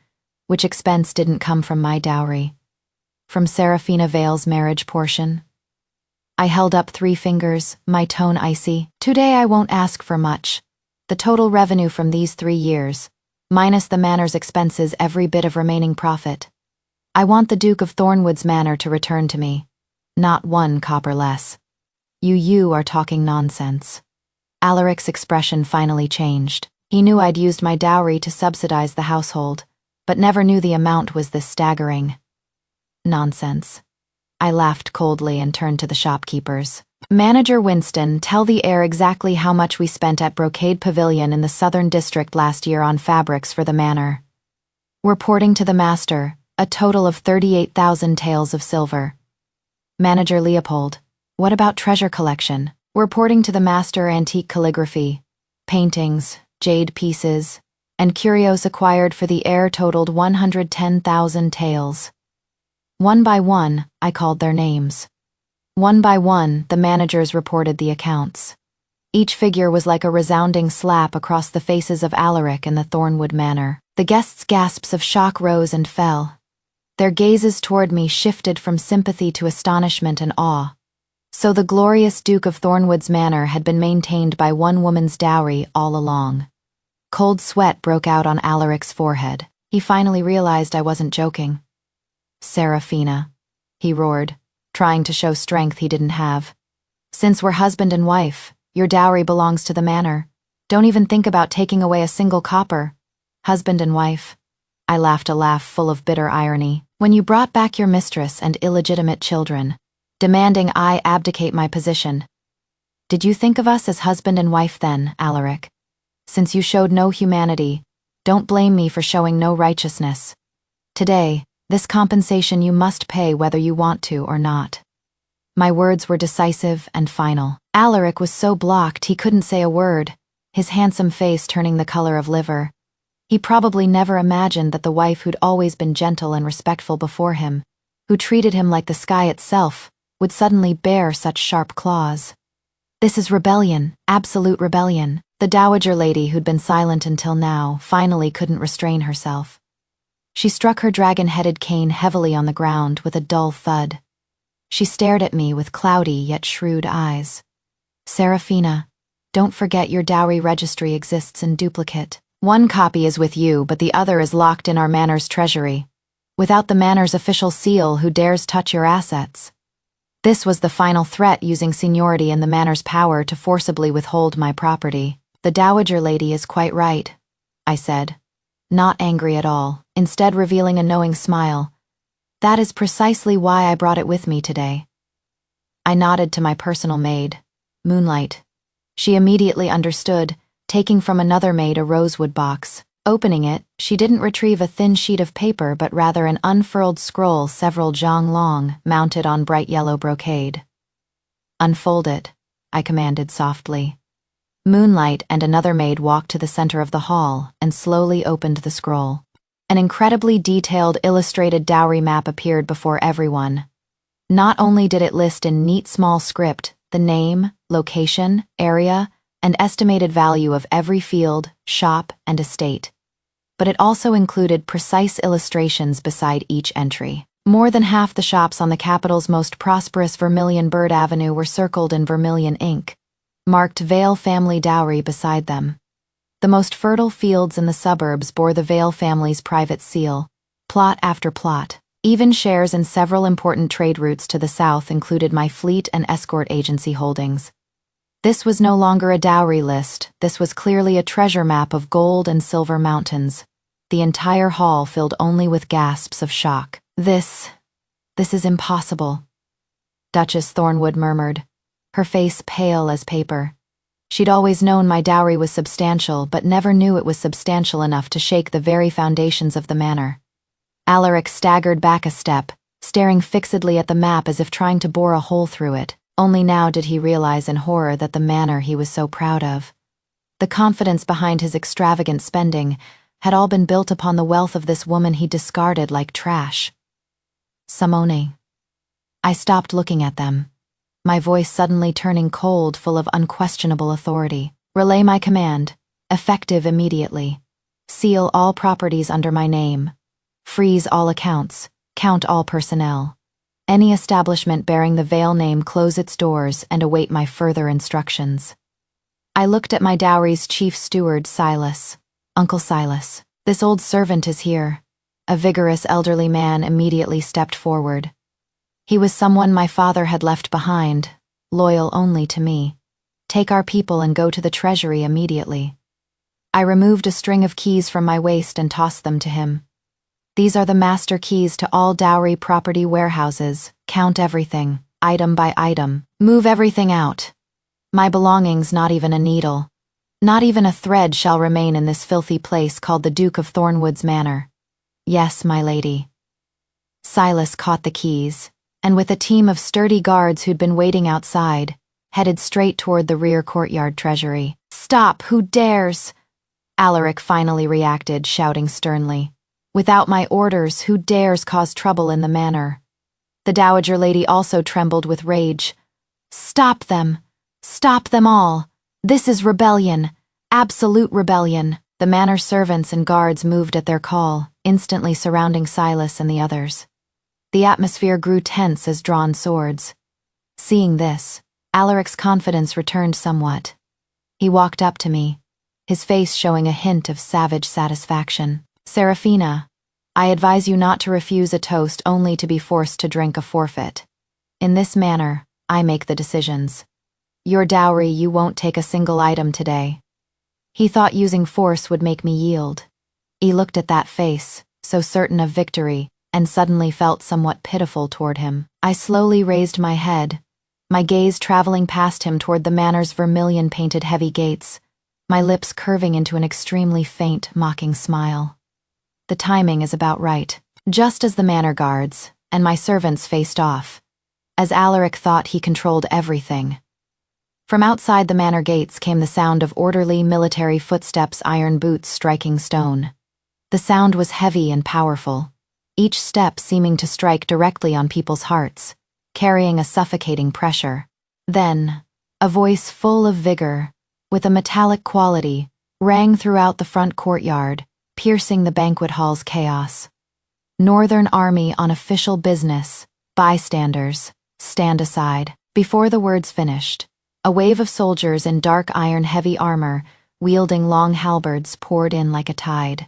which expense didn't come from my dowry. From Serafina Vale's marriage portion." I held up 3 fingers, my tone icy. "Today I won't ask for much. The total revenue from these 3 years, minus the manor's expenses, every bit of remaining profit. I want the Duke of Thornwood's manor to return to me. Not 1 copper less." You are talking nonsense." Alaric's expression finally changed. He knew I'd used my dowry to subsidize the household, but never knew the amount was this staggering. "Nonsense." I laughed coldly and turned to the shopkeepers. "Manager Winston, tell the heir exactly how much we spent at Brocade Pavilion in the Southern District last year on fabrics for the manor." Reporting to the master, a total of 38,000 taels of silver. Manager Leopold, what about treasure collection? Reporting to the master, antique calligraphy, paintings, jade pieces, and curios acquired for the heir totaled 110,000 taels. One by one, I called their names. One by one, the managers reported the accounts. Each figure was like a resounding slap across the faces of Alaric and the Thornwood Manor. The guests' gasps of shock rose and fell. Their gazes toward me shifted from sympathy to astonishment and awe. So the glorious Duke of Thornwood's manor had been maintained by one woman's dowry all along. Cold sweat broke out on Alaric's forehead. He finally realized I wasn't joking. "Serafina," he roared, trying to show strength he didn't have. "Since we're husband and wife, your dowry belongs to the manor. Don't even think about taking away a single copper." "Husband and wife." I laughed a laugh full of bitter irony. "When you brought back your mistress and illegitimate children, demanding I abdicate my position. Did you think of us as husband and wife then, Alaric? Since you showed no humanity, don't blame me for showing no righteousness. Today, this compensation you must pay whether you want to or not." My words were decisive and final. Alaric was so blocked he couldn't say a word, his handsome face turning the color of liver. He probably never imagined that the wife who'd always been gentle and respectful before him, who treated him like the sky itself, would suddenly bear such sharp claws. This is rebellion, absolute rebellion. The dowager lady who'd been silent until now finally couldn't restrain herself. She struck her dragon-headed cane heavily on the ground with a dull thud. She stared at me with cloudy yet shrewd eyes. "Serafina, don't forget your dowry registry exists in duplicate. One copy is with you, but the other is locked in our manor's treasury. Without the manor's official seal, who dares touch your assets?" This was the final threat, using seniority and the manor's power to forcibly withhold my property. "The dowager lady is quite right," I said, not angry at all, instead revealing a knowing smile. "That is precisely why I brought it with me today." I nodded to my personal maid, Moonlight. She immediately understood, taking from another maid a rosewood box. Opening it, she didn't retrieve a thin sheet of paper but rather an unfurled scroll several jong long, mounted on bright yellow brocade. "Unfold it," I commanded softly. Moonlight and another maid walked to the center of the hall and slowly opened the scroll. An incredibly detailed illustrated dowry map appeared before everyone. Not only did it list in neat small script the name, location, area, and estimated value of every field, shop, and estate, but it also included precise illustrations beside each entry. More than half the shops on the capital's most prosperous Vermilion Bird Avenue were circled in vermilion ink, marked Vale Family Dowry beside them. The most fertile fields in the suburbs bore the Vale family's private seal, plot after plot. Even shares in several important trade routes to the south included my fleet and escort agency holdings. This was no longer a dowry list, this was clearly a treasure map of gold and silver mountains. The entire hall filled only with gasps of shock. This is impossible," Duchess Thornwood murmured, her face pale as paper. She'd always known my dowry was substantial, but never knew it was substantial enough to shake the very foundations of the manor. Alaric staggered back a step, staring fixedly at the map as if trying to bore a hole through it. Only now did he realize in horror that the manor he was so proud of, the confidence behind his extravagant spending, had all been built upon the wealth of this woman he discarded like trash. "Simone." I stopped looking at them, my voice suddenly turning cold, full of unquestionable authority. "Relay my command, effective immediately. Seal all properties under my name. Freeze all accounts, count all personnel. Any establishment bearing the Vale name close its doors and await my further instructions." I looked at my dowry's chief steward, Silas. "Uncle Silas, this old servant is here." A vigorous elderly man immediately stepped forward. He was someone my father had left behind, loyal only to me. Take our people and go to the treasury immediately. I removed a string of keys from my waist and tossed them to him. These are the master keys to all dowry property warehouses. Count everything, item by item. Move everything out. My belongings, not even a needle. Not even a thread shall remain in this filthy place called the Duke of Thornwood's Manor. Yes, my lady. Silas caught the keys, and with a team of sturdy guards who'd been waiting outside, headed straight toward the rear courtyard treasury. Stop, who dares? Alaric finally reacted, shouting sternly. Without my orders, who dares cause trouble in the manor? The dowager lady also trembled with rage. Stop them! Stop them all! This is rebellion! Absolute rebellion! The manor servants and guards moved at their call, instantly surrounding Silas and the others. The atmosphere grew tense as drawn swords. Seeing this, Alaric's confidence returned somewhat. He walked up to me, his face showing a hint of savage satisfaction. Seraphina, I advise you not to refuse a toast only to be forced to drink a forfeit. In this manner, I make the decisions. Your dowry, you won't take a single item today. He thought using force would make me yield. He looked at that face, so certain of victory, and suddenly felt somewhat pitiful toward him. I slowly raised my head, my gaze traveling past him toward the manor's vermilion-painted heavy gates, my lips curving into an extremely faint, mocking smile. The timing is about right. Just as the manor guards and my servants faced off, as Alaric thought he controlled everything. From outside the manor gates came the sound of orderly military footsteps, iron boots striking stone. The sound was heavy and powerful, each step seeming to strike directly on people's hearts, carrying a suffocating pressure. Then, a voice full of vigor, with a metallic quality, rang throughout the front courtyard, piercing the banquet hall's chaos. Northern Army on official business. Bystanders, stand aside. Before the words finished, a wave of soldiers in dark iron heavy armor, wielding long halberds, poured in like a tide.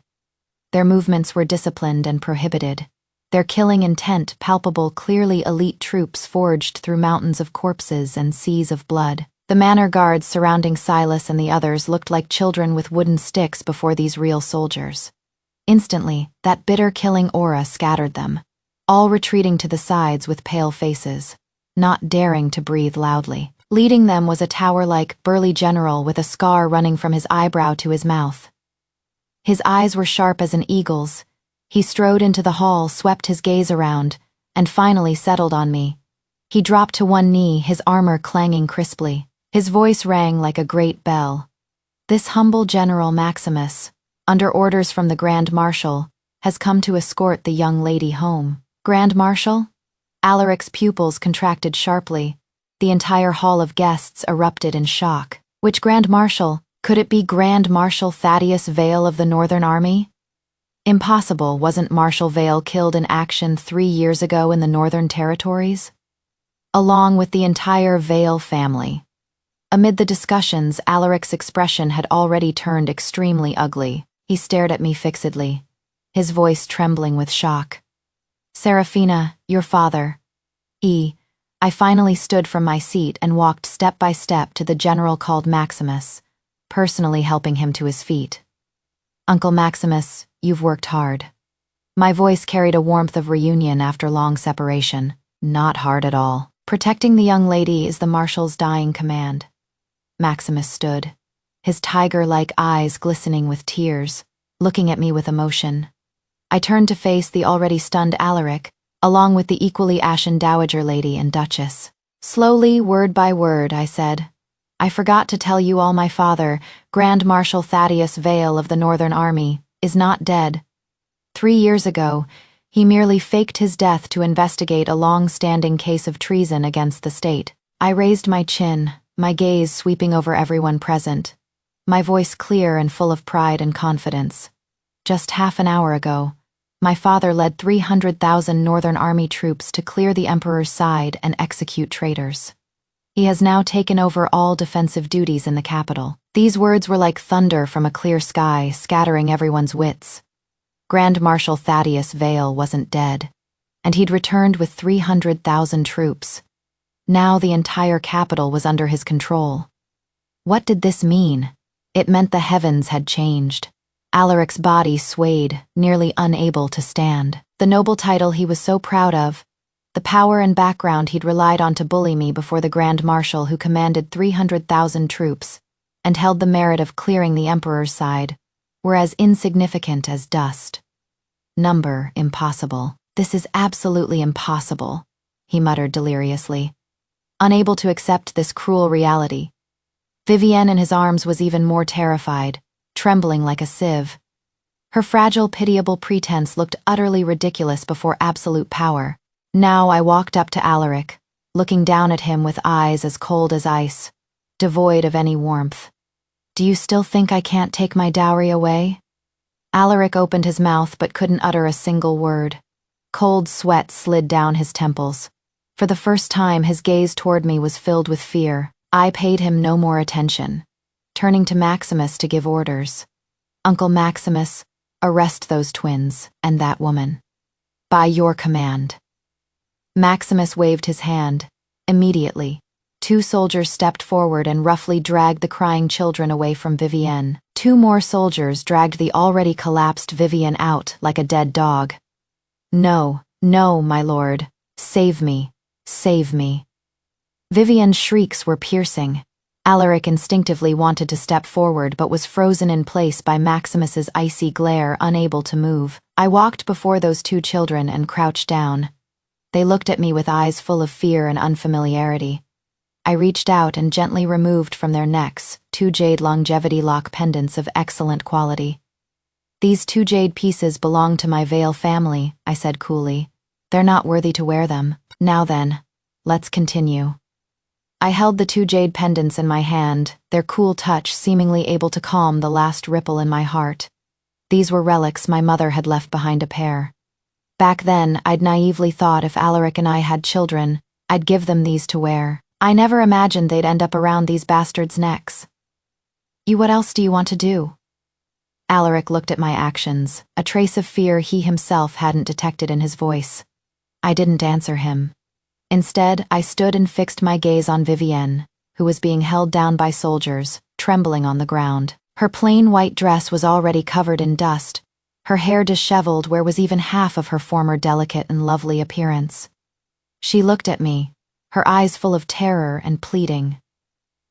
Their movements were disciplined and prohibited, their killing intent palpable, clearly elite troops forged through mountains of corpses and seas of blood. The manor guards surrounding Silas and the others looked like children with wooden sticks before these real soldiers. Instantly, that bitter killing aura scattered them, all retreating to the sides with pale faces, not daring to breathe loudly. Leading them was a tower-like, burly general with a scar running from his eyebrow to his mouth. His eyes were sharp as an eagle's. He strode into the hall, swept his gaze around, and finally settled on me. He dropped to one knee, his armor clanging crisply. His voice rang like a great bell. This humble General Maximus, under orders from the Grand Marshal, has come to escort the young lady home. Grand Marshal? Alaric's pupils contracted sharply. The entire hall of guests erupted in shock. Which Grand Marshal? Could it be Grand Marshal Thaddeus Vale of the Northern Army? Impossible. Wasn't Marshal Vale killed in action 3 years ago in the Northern Territories? Along with the entire Vale family. Amid the discussions, Alaric's expression had already turned extremely ugly. He stared at me fixedly, his voice trembling with shock. Seraphina, your father. I finally stood from my seat and walked step by step to the general called Maximus, personally helping him to his feet. Uncle Maximus, you've worked hard. My voice carried a warmth of reunion after long separation. Not hard at all. Protecting the young lady is the Marshal's dying command. Maximus stood, his tiger-like eyes glistening with tears, looking at me with emotion. I turned to face the already stunned Alaric, along with the equally ashen dowager lady and duchess. Slowly, word by word, I said, I forgot to tell you all, my father, Grand Marshal Thaddeus Vale of the Northern Army, is not dead. 3 years ago, he merely faked his death to investigate a long-standing case of treason against the state. I raised my chin, my gaze sweeping over everyone present, my voice clear and full of pride and confidence. Just half an hour ago, my father led 300,000 Northern Army troops to clear the Emperor's side and execute traitors. He has now taken over all defensive duties in the capital. These words were like thunder from a clear sky, scattering everyone's wits. Grand Marshal Thaddeus Vale wasn't dead, and he'd returned with 300,000 troops. Now the entire capital was under his control. What did this mean? It meant the heavens had changed. Alaric's body swayed, nearly unable to stand. The noble title he was so proud of, the power and background he'd relied on to bully me before the Grand Marshal who commanded 300,000 troops and held the merit of clearing the Emperor's side, were as insignificant as dust. Number impossible. This is absolutely impossible, he muttered deliriously, unable to accept this cruel reality. Vivienne in his arms was even more terrified, trembling like a sieve. Her fragile, pitiable pretense looked utterly ridiculous before absolute power. Now I walked up to Alaric, looking down at him with eyes as cold as ice, devoid of any warmth. Do you still think I can't take my dowry away? Alaric opened his mouth but couldn't utter a single word. Cold sweat slid down his temples. For the first time, his gaze toward me was filled with fear. I paid him no more attention, turning to Maximus to give orders. Uncle Maximus, arrest those twins and that woman. By your command. Maximus waved his hand. Immediately, 2 soldiers stepped forward and roughly dragged the crying children away from Vivienne. 2 more soldiers dragged the already collapsed Vivienne out like a dead dog. No, no, my lord. Save me. Save me. Vivienne's shrieks were piercing. Alaric instinctively wanted to step forward but was frozen in place by Maximus's icy glare, unable to move. I walked before those 2 children and crouched down. They looked at me with eyes full of fear and unfamiliarity. I reached out and gently removed from their necks 2 jade longevity lock pendants of excellent quality. These 2 jade pieces belong to my Vale family, I said coolly. They're not worthy to wear them. Now then, let's continue. I held the 2 jade pendants in my hand, their cool touch seemingly able to calm the last ripple in my heart. These were relics my mother had left behind a pair. Back then, I'd naively thought if Alaric and I had children, I'd give them these to wear. I never imagined they'd end up around these bastards' necks. What else do you want to do? Alaric looked at my actions, a trace of fear he himself hadn't detected in his voice. I didn't answer him. Instead, I stood and fixed my gaze on Vivienne, who was being held down by soldiers, trembling on the ground. Her plain white dress was already covered in dust, her hair disheveled where was even half of her former delicate and lovely appearance. She looked at me, her eyes full of terror and pleading.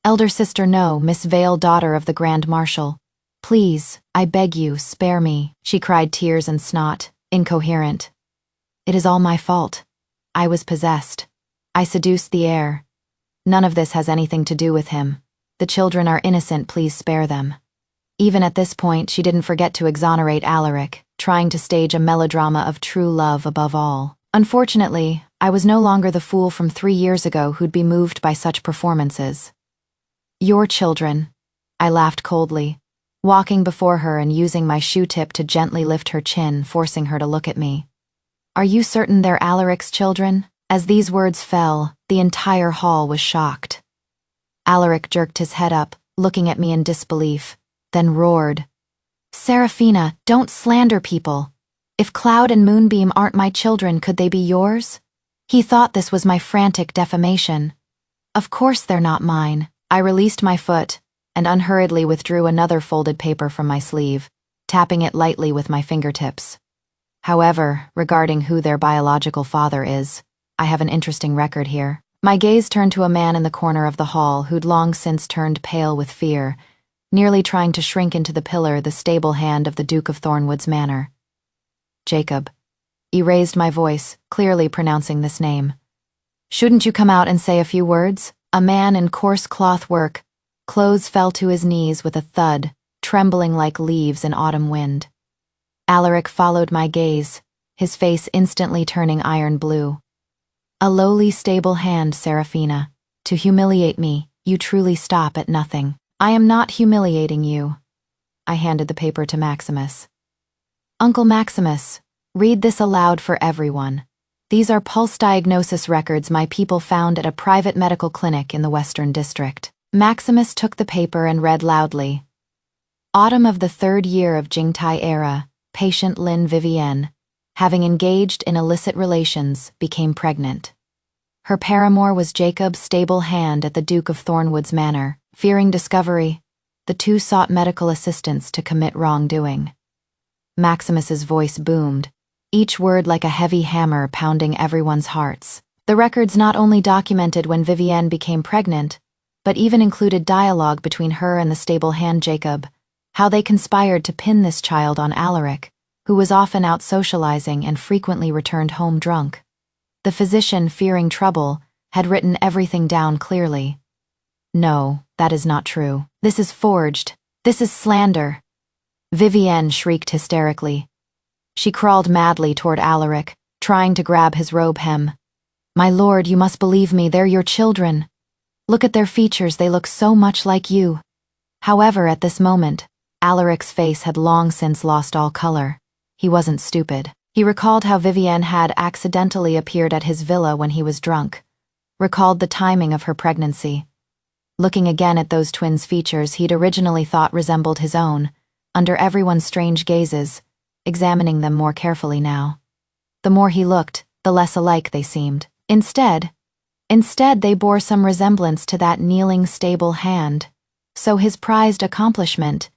Elder sister, no, Miss Vale, daughter of the Grand Marshal. Please, I beg you, spare me, she cried, tears and snot, incoherent. It is all my fault. I was possessed. I seduced the heir. None of this has anything to do with him. The children are innocent, please spare them. Even at this point, she didn't forget to exonerate Alaric, trying to stage a melodrama of true love above all. Unfortunately, I was no longer the fool from 3 years ago who'd be moved by such performances. Your children, I laughed coldly, walking before her and using my shoe tip to gently lift her chin, forcing her to look at me. Are you certain they're Alaric's children? As these words fell, the entire hall was shocked. Alaric jerked his head up, looking at me in disbelief, then roared. Seraphina, don't slander people. If Cloud and Moonbeam aren't my children, could they be yours? He thought this was my frantic defamation. Of course they're not mine. I released my foot and unhurriedly withdrew another folded paper from my sleeve, tapping it lightly with my fingertips. However, regarding who their biological father is, I have an interesting record here. My gaze turned to a man in the corner of the hall who'd long since turned pale with fear, nearly trying to shrink into the pillar, the stable hand of the Duke of Thornwood's manor. Jacob. Raised my voice, clearly pronouncing this name. Shouldn't you come out and say a few words? A man in coarse cloth work, clothes fell to his knees with a thud, trembling like leaves in autumn wind. Alaric followed my gaze, his face instantly turning iron blue. A lowly stable hand, Seraphina. To humiliate me, you truly stop at nothing. I am not humiliating you. I handed the paper to Maximus. Uncle Maximus, read this aloud for everyone. These are pulse diagnosis records my people found at a private medical clinic in the Western District. Maximus took the paper and read loudly. Autumn of the 3rd year of Jingtai era, patient Lin Vivienne, having engaged in illicit relations, became pregnant. Her paramour was Jacob's stable hand at the Duke of Thornwood's manor. Fearing discovery, the two sought medical assistance to commit wrongdoing. Maximus's voice boomed, each word like a heavy hammer pounding everyone's hearts. The records not only documented when Vivienne became pregnant, but even included dialogue between her and the stable hand Jacob, how they conspired to pin this child on Alaric, who was often out socializing and frequently returned home drunk. The physician, fearing trouble, had written everything down clearly. No, that is not true. This is forged. This is slander. Vivienne shrieked hysterically. She crawled madly toward Alaric, trying to grab his robe hem. My lord, you must believe me, they're your children. Look at their features, they look so much like you. However, at this moment, Alaric's face had long since lost all color. He wasn't stupid. He recalled how Vivienne had accidentally appeared at his villa when he was drunk, recalled the timing of her pregnancy. Looking again at those twins' features he'd originally thought resembled his own, under everyone's strange gazes, examining them more carefully now. The more he looked, the less alike they seemed. Instead, they bore some resemblance to that kneeling stable hand. So his prized accomplishment,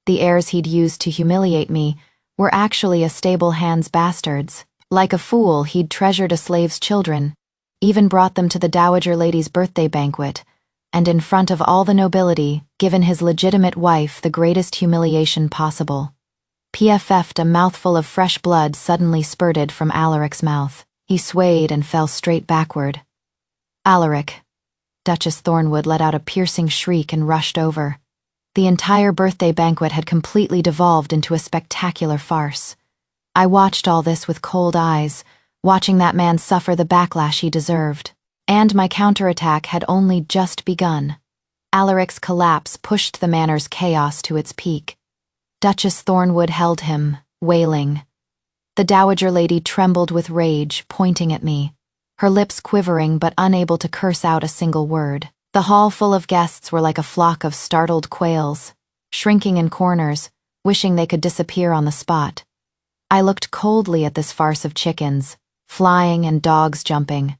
the airs he'd used to humiliate me, were actually a stable hand's bastards. Like a fool, he'd treasured a slave's children, even brought them to the dowager lady's birthday banquet, and in front of all the nobility, given his legitimate wife the greatest humiliation possible. PFF'd, a mouthful of fresh blood suddenly spurted from Alaric's mouth. He swayed and fell straight backward. Alaric. Duchess Thornwood let out a piercing shriek and rushed over. The entire birthday banquet had completely devolved into a spectacular farce. I watched all this with cold eyes, watching that man suffer the backlash he deserved. And my counterattack had only just begun. Alaric's collapse pushed the manor's chaos to its peak. Duchess Thornwood held him, wailing. The dowager lady trembled with rage, pointing at me, her lips quivering but unable to curse out a single word. The hall full of guests were like a flock of startled quails, shrinking in corners, wishing they could disappear on the spot. I looked coldly at this farce of chickens, flying and dogs jumping,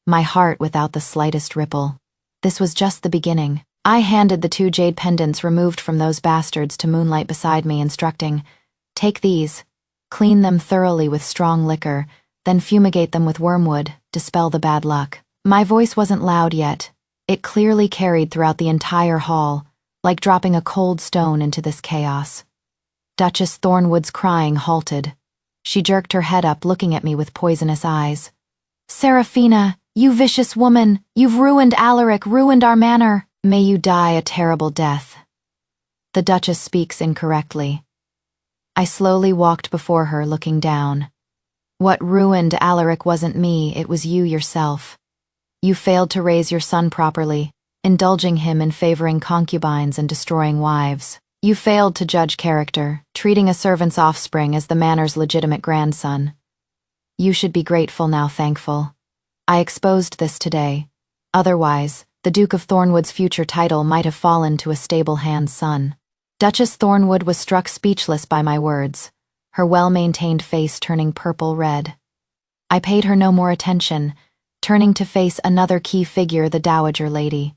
my heart without the slightest ripple. This was just the beginning. I handed the 2 jade pendants removed from those bastards to Moonlight beside me, instructing, "Take these, clean them thoroughly with strong liquor, then fumigate them with wormwood, dispel the bad luck." My voice wasn't loud yet. It clearly carried throughout the entire hall, like dropping a cold stone into this chaos. Duchess Thornwood's crying halted. She jerked her head up, looking at me with poisonous eyes. "Seraphina, you vicious woman! You've ruined Alaric, ruined our manor! May you die a terrible death." The Duchess speaks incorrectly. I slowly walked before her, looking down. What ruined Alaric wasn't me, it was you yourself. You failed to raise your son properly, indulging him in favoring concubines and destroying wives. You failed to judge character, treating a servant's offspring as the manor's legitimate grandson. You should be grateful now, thankful. I exposed this today. Otherwise, the Duke of Thornwood's future title might have fallen to a stable hand's son. Duchess Thornwood was struck speechless by my words, her well-maintained face turning purple-red. I paid her no more attention, turning to face another key figure, the dowager lady.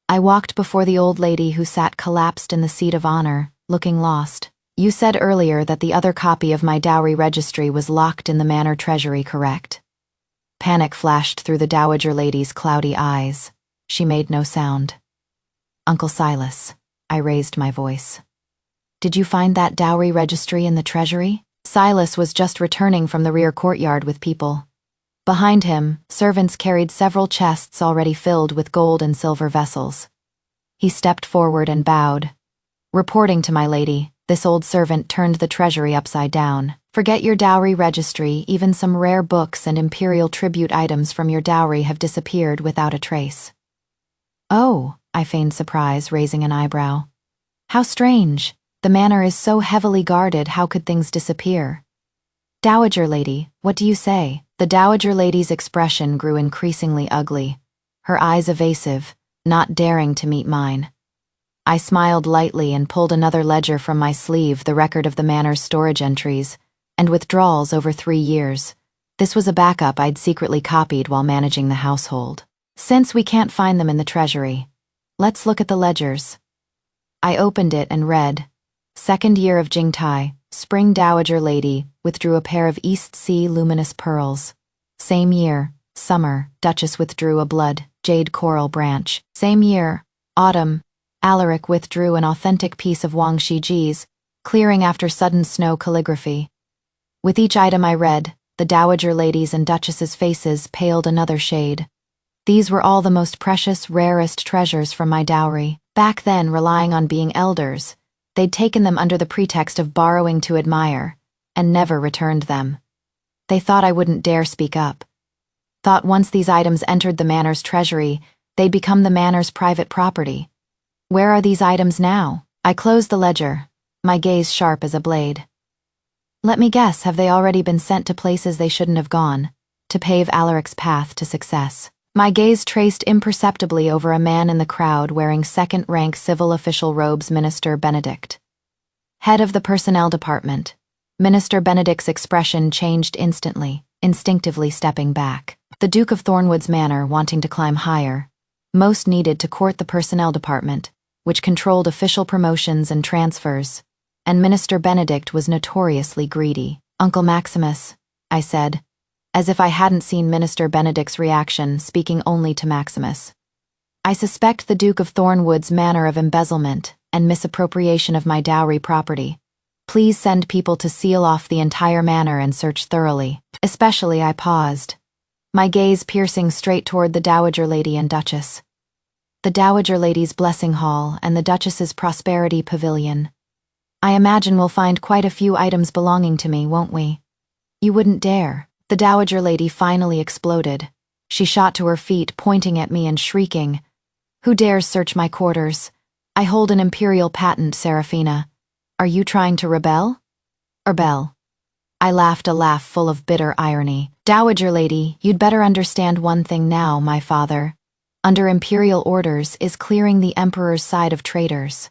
I walked before the old lady who sat collapsed in the seat of honor, looking lost. "You said earlier that the other copy of my dowry registry was locked in the manor treasury, correct?" Panic flashed through the dowager lady's cloudy eyes. She made no sound. "Uncle Silas," I raised my voice. "Did you find that dowry registry in the treasury?" Silas was just returning from the rear courtyard with people. Behind him, servants carried several chests already filled with gold and silver vessels. He stepped forward and bowed. "Reporting to my lady," this old servant turned the treasury upside down. "Forget your dowry registry, even some rare books and imperial tribute items from your dowry have disappeared without a trace." "Oh," I feigned surprise, raising an eyebrow. "How strange. The manor is so heavily guarded, how could things disappear?" "Dowager lady, what do you say?" The dowager lady's expression grew increasingly ugly, her eyes evasive, not daring to meet mine. I smiled lightly and pulled another ledger from my sleeve, the record of the manor's storage entries and withdrawals over 3 years. This was a backup I'd secretly copied while managing the household. Since we can't find them in the treasury, let's look at the ledgers. I opened it and read, Second year of Jingtai, Spring Dowager Lady, withdrew a pair of East Sea luminous pearls. Same year, Summer, Duchess withdrew a blood, jade coral branch. Same year, Autumn, Alaric withdrew an authentic piece of Wang Shiji's, clearing after sudden snow calligraphy. With each item I read, the Dowager Ladies' and Duchess's faces paled another shade. These were all the most precious, rarest treasures from my dowry. Back then, relying on being elders, they'd taken them under the pretext of borrowing to admire, and never returned them. They thought I wouldn't dare speak up. Thought once these items entered the manor's treasury, they'd become the manor's private property. Where are these items now? I closed the ledger, my gaze sharp as a blade. Let me guess, have they already been sent to places they shouldn't have gone, to pave Alaric's path to success? My gaze traced imperceptibly over a man in the crowd wearing second-rank civil official robes. Minister Benedict. Head of the Personnel Department. Minister Benedict's expression changed instantly, instinctively stepping back. The Duke of Thornwood's manor, wanting to climb higher, most needed to court the Personnel Department, which controlled official promotions and transfers, and Minister Benedict was notoriously greedy. Uncle Maximus, I said, as if I hadn't seen Minister Benedict's reaction, speaking only to Maximus. I suspect the Duke of Thornwood's manner of embezzlement and misappropriation of my dowry property. Please send people to seal off the entire manor and search thoroughly. Especially, I paused, my gaze piercing straight toward the Dowager Lady and Duchess. The Dowager Lady's Blessing Hall and the Duchess's Prosperity Pavilion. I imagine we'll find quite a few items belonging to me, won't we? You wouldn't dare. The Dowager Lady finally exploded. She shot to her feet, pointing at me and shrieking, Who dares search my quarters? I hold an imperial patent, Seraphina. Are you trying to rebel? Rebel. I laughed a laugh full of bitter irony. Dowager Lady, you'd better understand one thing now, my father. Under imperial orders is clearing the emperor's side of traitors.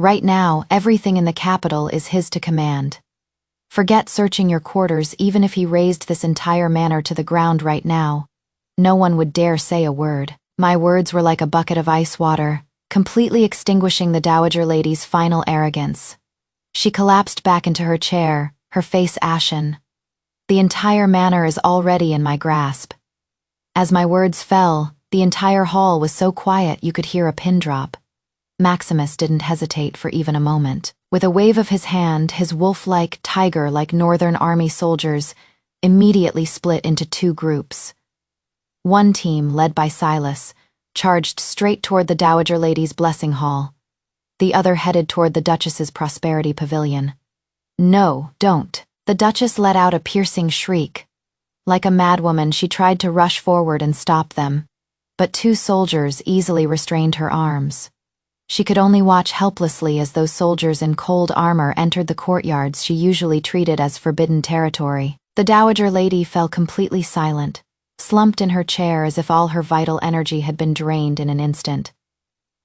Right now, everything in the capital is his to command. Forget searching your quarters. Even if he razed this entire manor to the ground right now, no one would dare say a word. My words were like a bucket of ice water, completely extinguishing the Dowager Lady's final arrogance. She collapsed back into her chair, her face ashen. The entire manor is already in my grasp. As my words fell, the entire hall was so quiet you could hear a pin drop. Maximus didn't hesitate for even a moment. With a wave of his hand, his wolf-like, tiger-like Northern Army soldiers immediately split into two groups. One team, led by Silas, charged straight toward the Dowager Lady's Blessing Hall. The other headed toward the Duchess's Prosperity Pavilion. No, don't. The Duchess let out a piercing shriek. Like a madwoman, she tried to rush forward and stop them, but two soldiers easily restrained her arms. She could only watch helplessly as those soldiers in cold armor entered the courtyards she usually treated as forbidden territory. The Dowager Lady fell completely silent, slumped in her chair as if all her vital energy had been drained in an instant.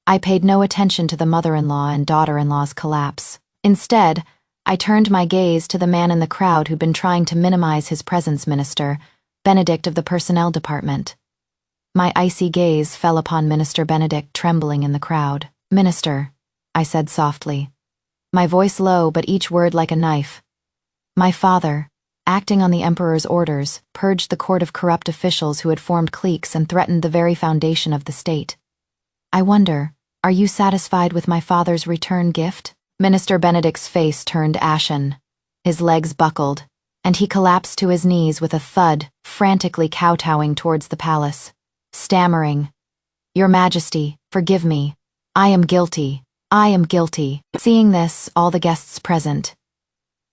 I paid no attention to the mother-in-law and daughter-in-law's collapse. Instead, I turned my gaze to the man in the crowd who'd been trying to minimize his presence. Minister Benedict of the Personnel Department. My icy gaze fell upon Minister Benedict trembling in the crowd. Minister, I said softly, my voice low but each word like a knife. My father, acting on the Emperor's orders, purged the court of corrupt officials who had formed cliques and threatened the very foundation of the state. I wonder, are you satisfied with my father's return gift? Minister Benedict's face turned ashen. His legs buckled, and he collapsed to his knees with a thud, frantically kowtowing towards the palace, stammering, Your Majesty, forgive me. I am guilty. I am guilty. Seeing this, all the guests present,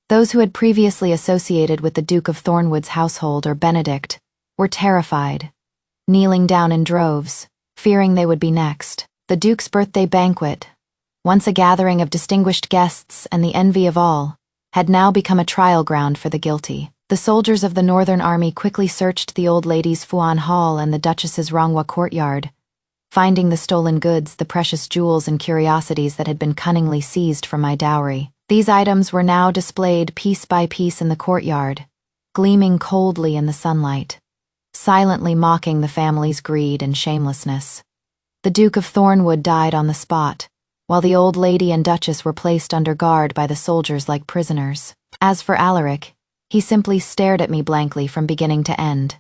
those who had previously associated with the Duke of Thornwood's household or Benedict, were terrified, kneeling down in droves, fearing they would be next. The Duke's birthday banquet, once a gathering of distinguished guests and the envy of all, had now become a trial ground for the guilty. The soldiers of the Northern Army quickly searched the old lady's Fuan Hall and the Duchess's Rongwa courtyard, finding the stolen goods, the precious jewels and curiosities that had been cunningly seized from my dowry. These items were now displayed piece by piece in the courtyard, gleaming coldly in the sunlight, silently mocking the family's greed and shamelessness. The Duke of Thornwood died on the spot, while the old lady and Duchess were placed under guard by the soldiers like prisoners. As for Alaric, he simply stared at me blankly from beginning to end.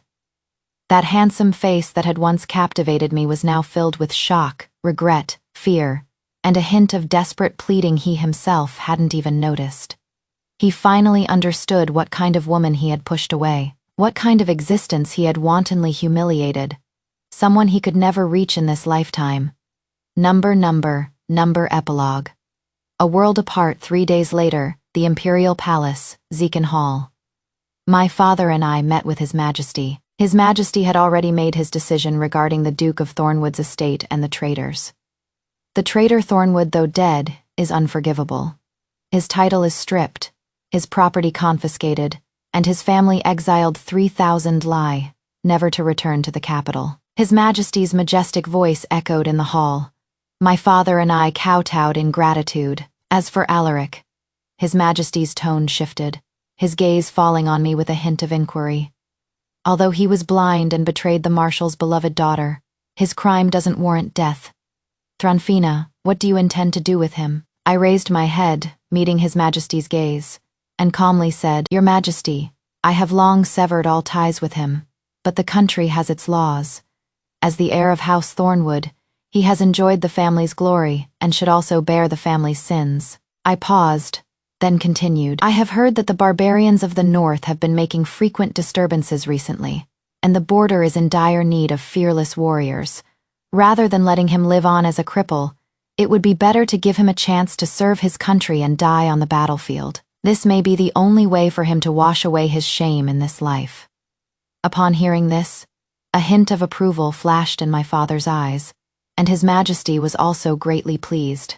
That handsome face that had once captivated me was now filled with shock, regret, fear, and a hint of desperate pleading he himself hadn't even noticed. He finally understood what kind of woman he had pushed away, what kind of existence he had wantonly humiliated, someone he could never reach in this lifetime. Number epilogue. A world apart 3 days later, the Imperial Palace, Zeakin Hall. My father and I met with His Majesty. His Majesty had already made his decision regarding the Duke of Thornwood's estate and the traitors. The traitor Thornwood, though dead, is unforgivable. His title is stripped, his property confiscated, and his family exiled 3,000 li, never to return to the capital. His Majesty's majestic voice echoed in the hall. My father and I kowtowed in gratitude. As for Alaric, His Majesty's tone shifted, his gaze falling on me with a hint of inquiry. Although he was blind and betrayed the Marshal's beloved daughter, his crime doesn't warrant death. Thranfina, what do you intend to do with him? I raised my head, meeting His Majesty's gaze, and calmly said, Your Majesty, I have long severed all ties with him, but the country has its laws. As the heir of House Thornwood, he has enjoyed the family's glory and should also bear the family's sins. I paused, then continued, I have heard that the barbarians of the north have been making frequent disturbances recently, and the border is in dire need of fearless warriors. Rather than letting him live on as a cripple, it would be better to give him a chance to serve his country and die on the battlefield. This may be the only way for him to wash away his shame in this life. Upon hearing this, a hint of approval flashed in my father's eyes, and His Majesty was also greatly pleased.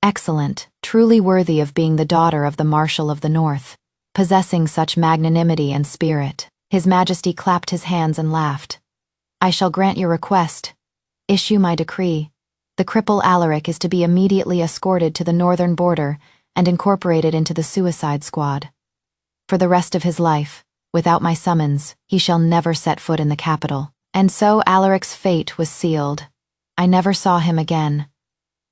Excellent, truly worthy of being the daughter of the Marshal of the North, possessing such magnanimity and spirit. His Majesty clapped his hands and laughed. I shall grant your request. Issue my decree. The cripple Alaric is to be immediately escorted to the northern border and incorporated into the suicide squad. For the rest of his life, without my summons, he shall never set foot in the capital. And so Alaric's fate was sealed. I never saw him again.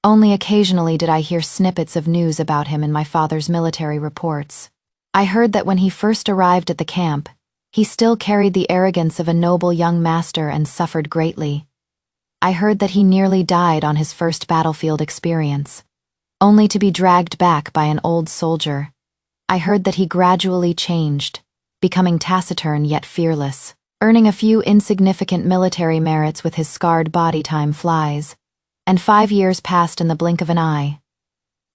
Only occasionally did I hear snippets of news about him in my father's military reports. I heard that when he first arrived at the camp, he still carried the arrogance of a noble young master and suffered greatly. I heard that he nearly died on his first battlefield experience, only to be dragged back by an old soldier. I heard that he gradually changed, becoming taciturn yet fearless, earning a few insignificant military merits with his scarred body. Time flies, and 5 years passed in the blink of an eye.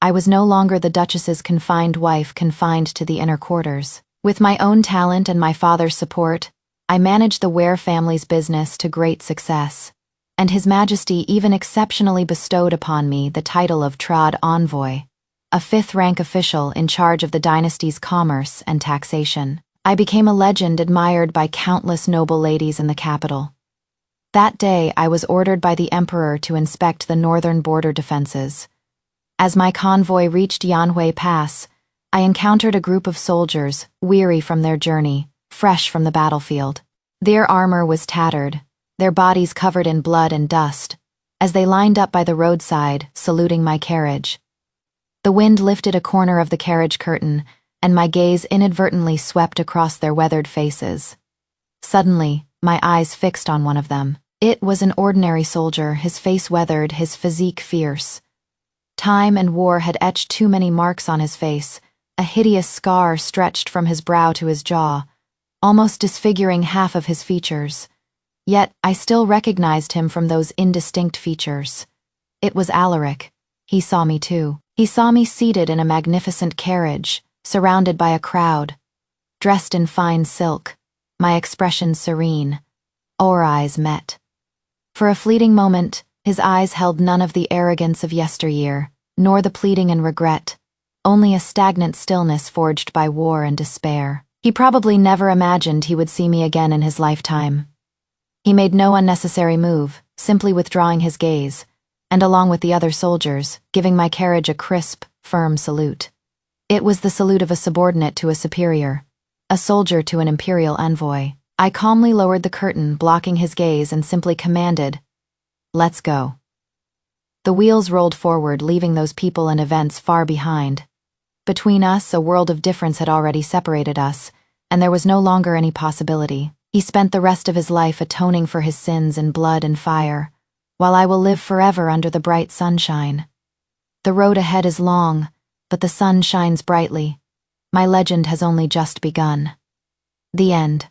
I was no longer the Duchess's confined wife confined to the inner quarters. With my own talent and my father's support, I managed the Ware family's business to great success, and His Majesty even exceptionally bestowed upon me the title of Trade Envoy, a 5th-rank official in charge of the dynasty's commerce and taxation. I became a legend admired by countless noble ladies in the capital. That day I was ordered by the Emperor to inspect the northern border defenses. As my convoy reached Yanhui Pass, I encountered a group of soldiers, weary from their journey, fresh from the battlefield. Their armor was tattered, their bodies covered in blood and dust, as they lined up by the roadside, saluting my carriage. The wind lifted a corner of the carriage curtain, and my gaze inadvertently swept across their weathered faces. Suddenly, my eyes fixed on one of them. It was an ordinary soldier, his face weathered, his physique fierce. Time and war had etched too many marks on his face. A hideous scar stretched from his brow to his jaw, almost disfiguring half of his features. Yet I still recognized him from those indistinct features. It was Alaric. He saw me too. He saw me seated in a magnificent carriage, surrounded by a crowd. Dressed in fine silk, my expression serene. Our eyes met. For a fleeting moment, his eyes held none of the arrogance of yesteryear, nor the pleading and regret, only a stagnant stillness forged by war and despair. He probably never imagined he would see me again in his lifetime. He made no unnecessary move, simply withdrawing his gaze, and along with the other soldiers, giving my carriage a crisp, firm salute. It was the salute of a subordinate to a superior, a soldier to an imperial envoy. I calmly lowered the curtain, blocking his gaze, and simply commanded, "Let's go." The wheels rolled forward, leaving those people and events far behind. Between us, a world of difference had already separated us, and there was no longer any possibility. He spent the rest of his life atoning for his sins in blood and fire, while I will live forever under the bright sunshine. The road ahead is long, but the sun shines brightly. My legend has only just begun. The end.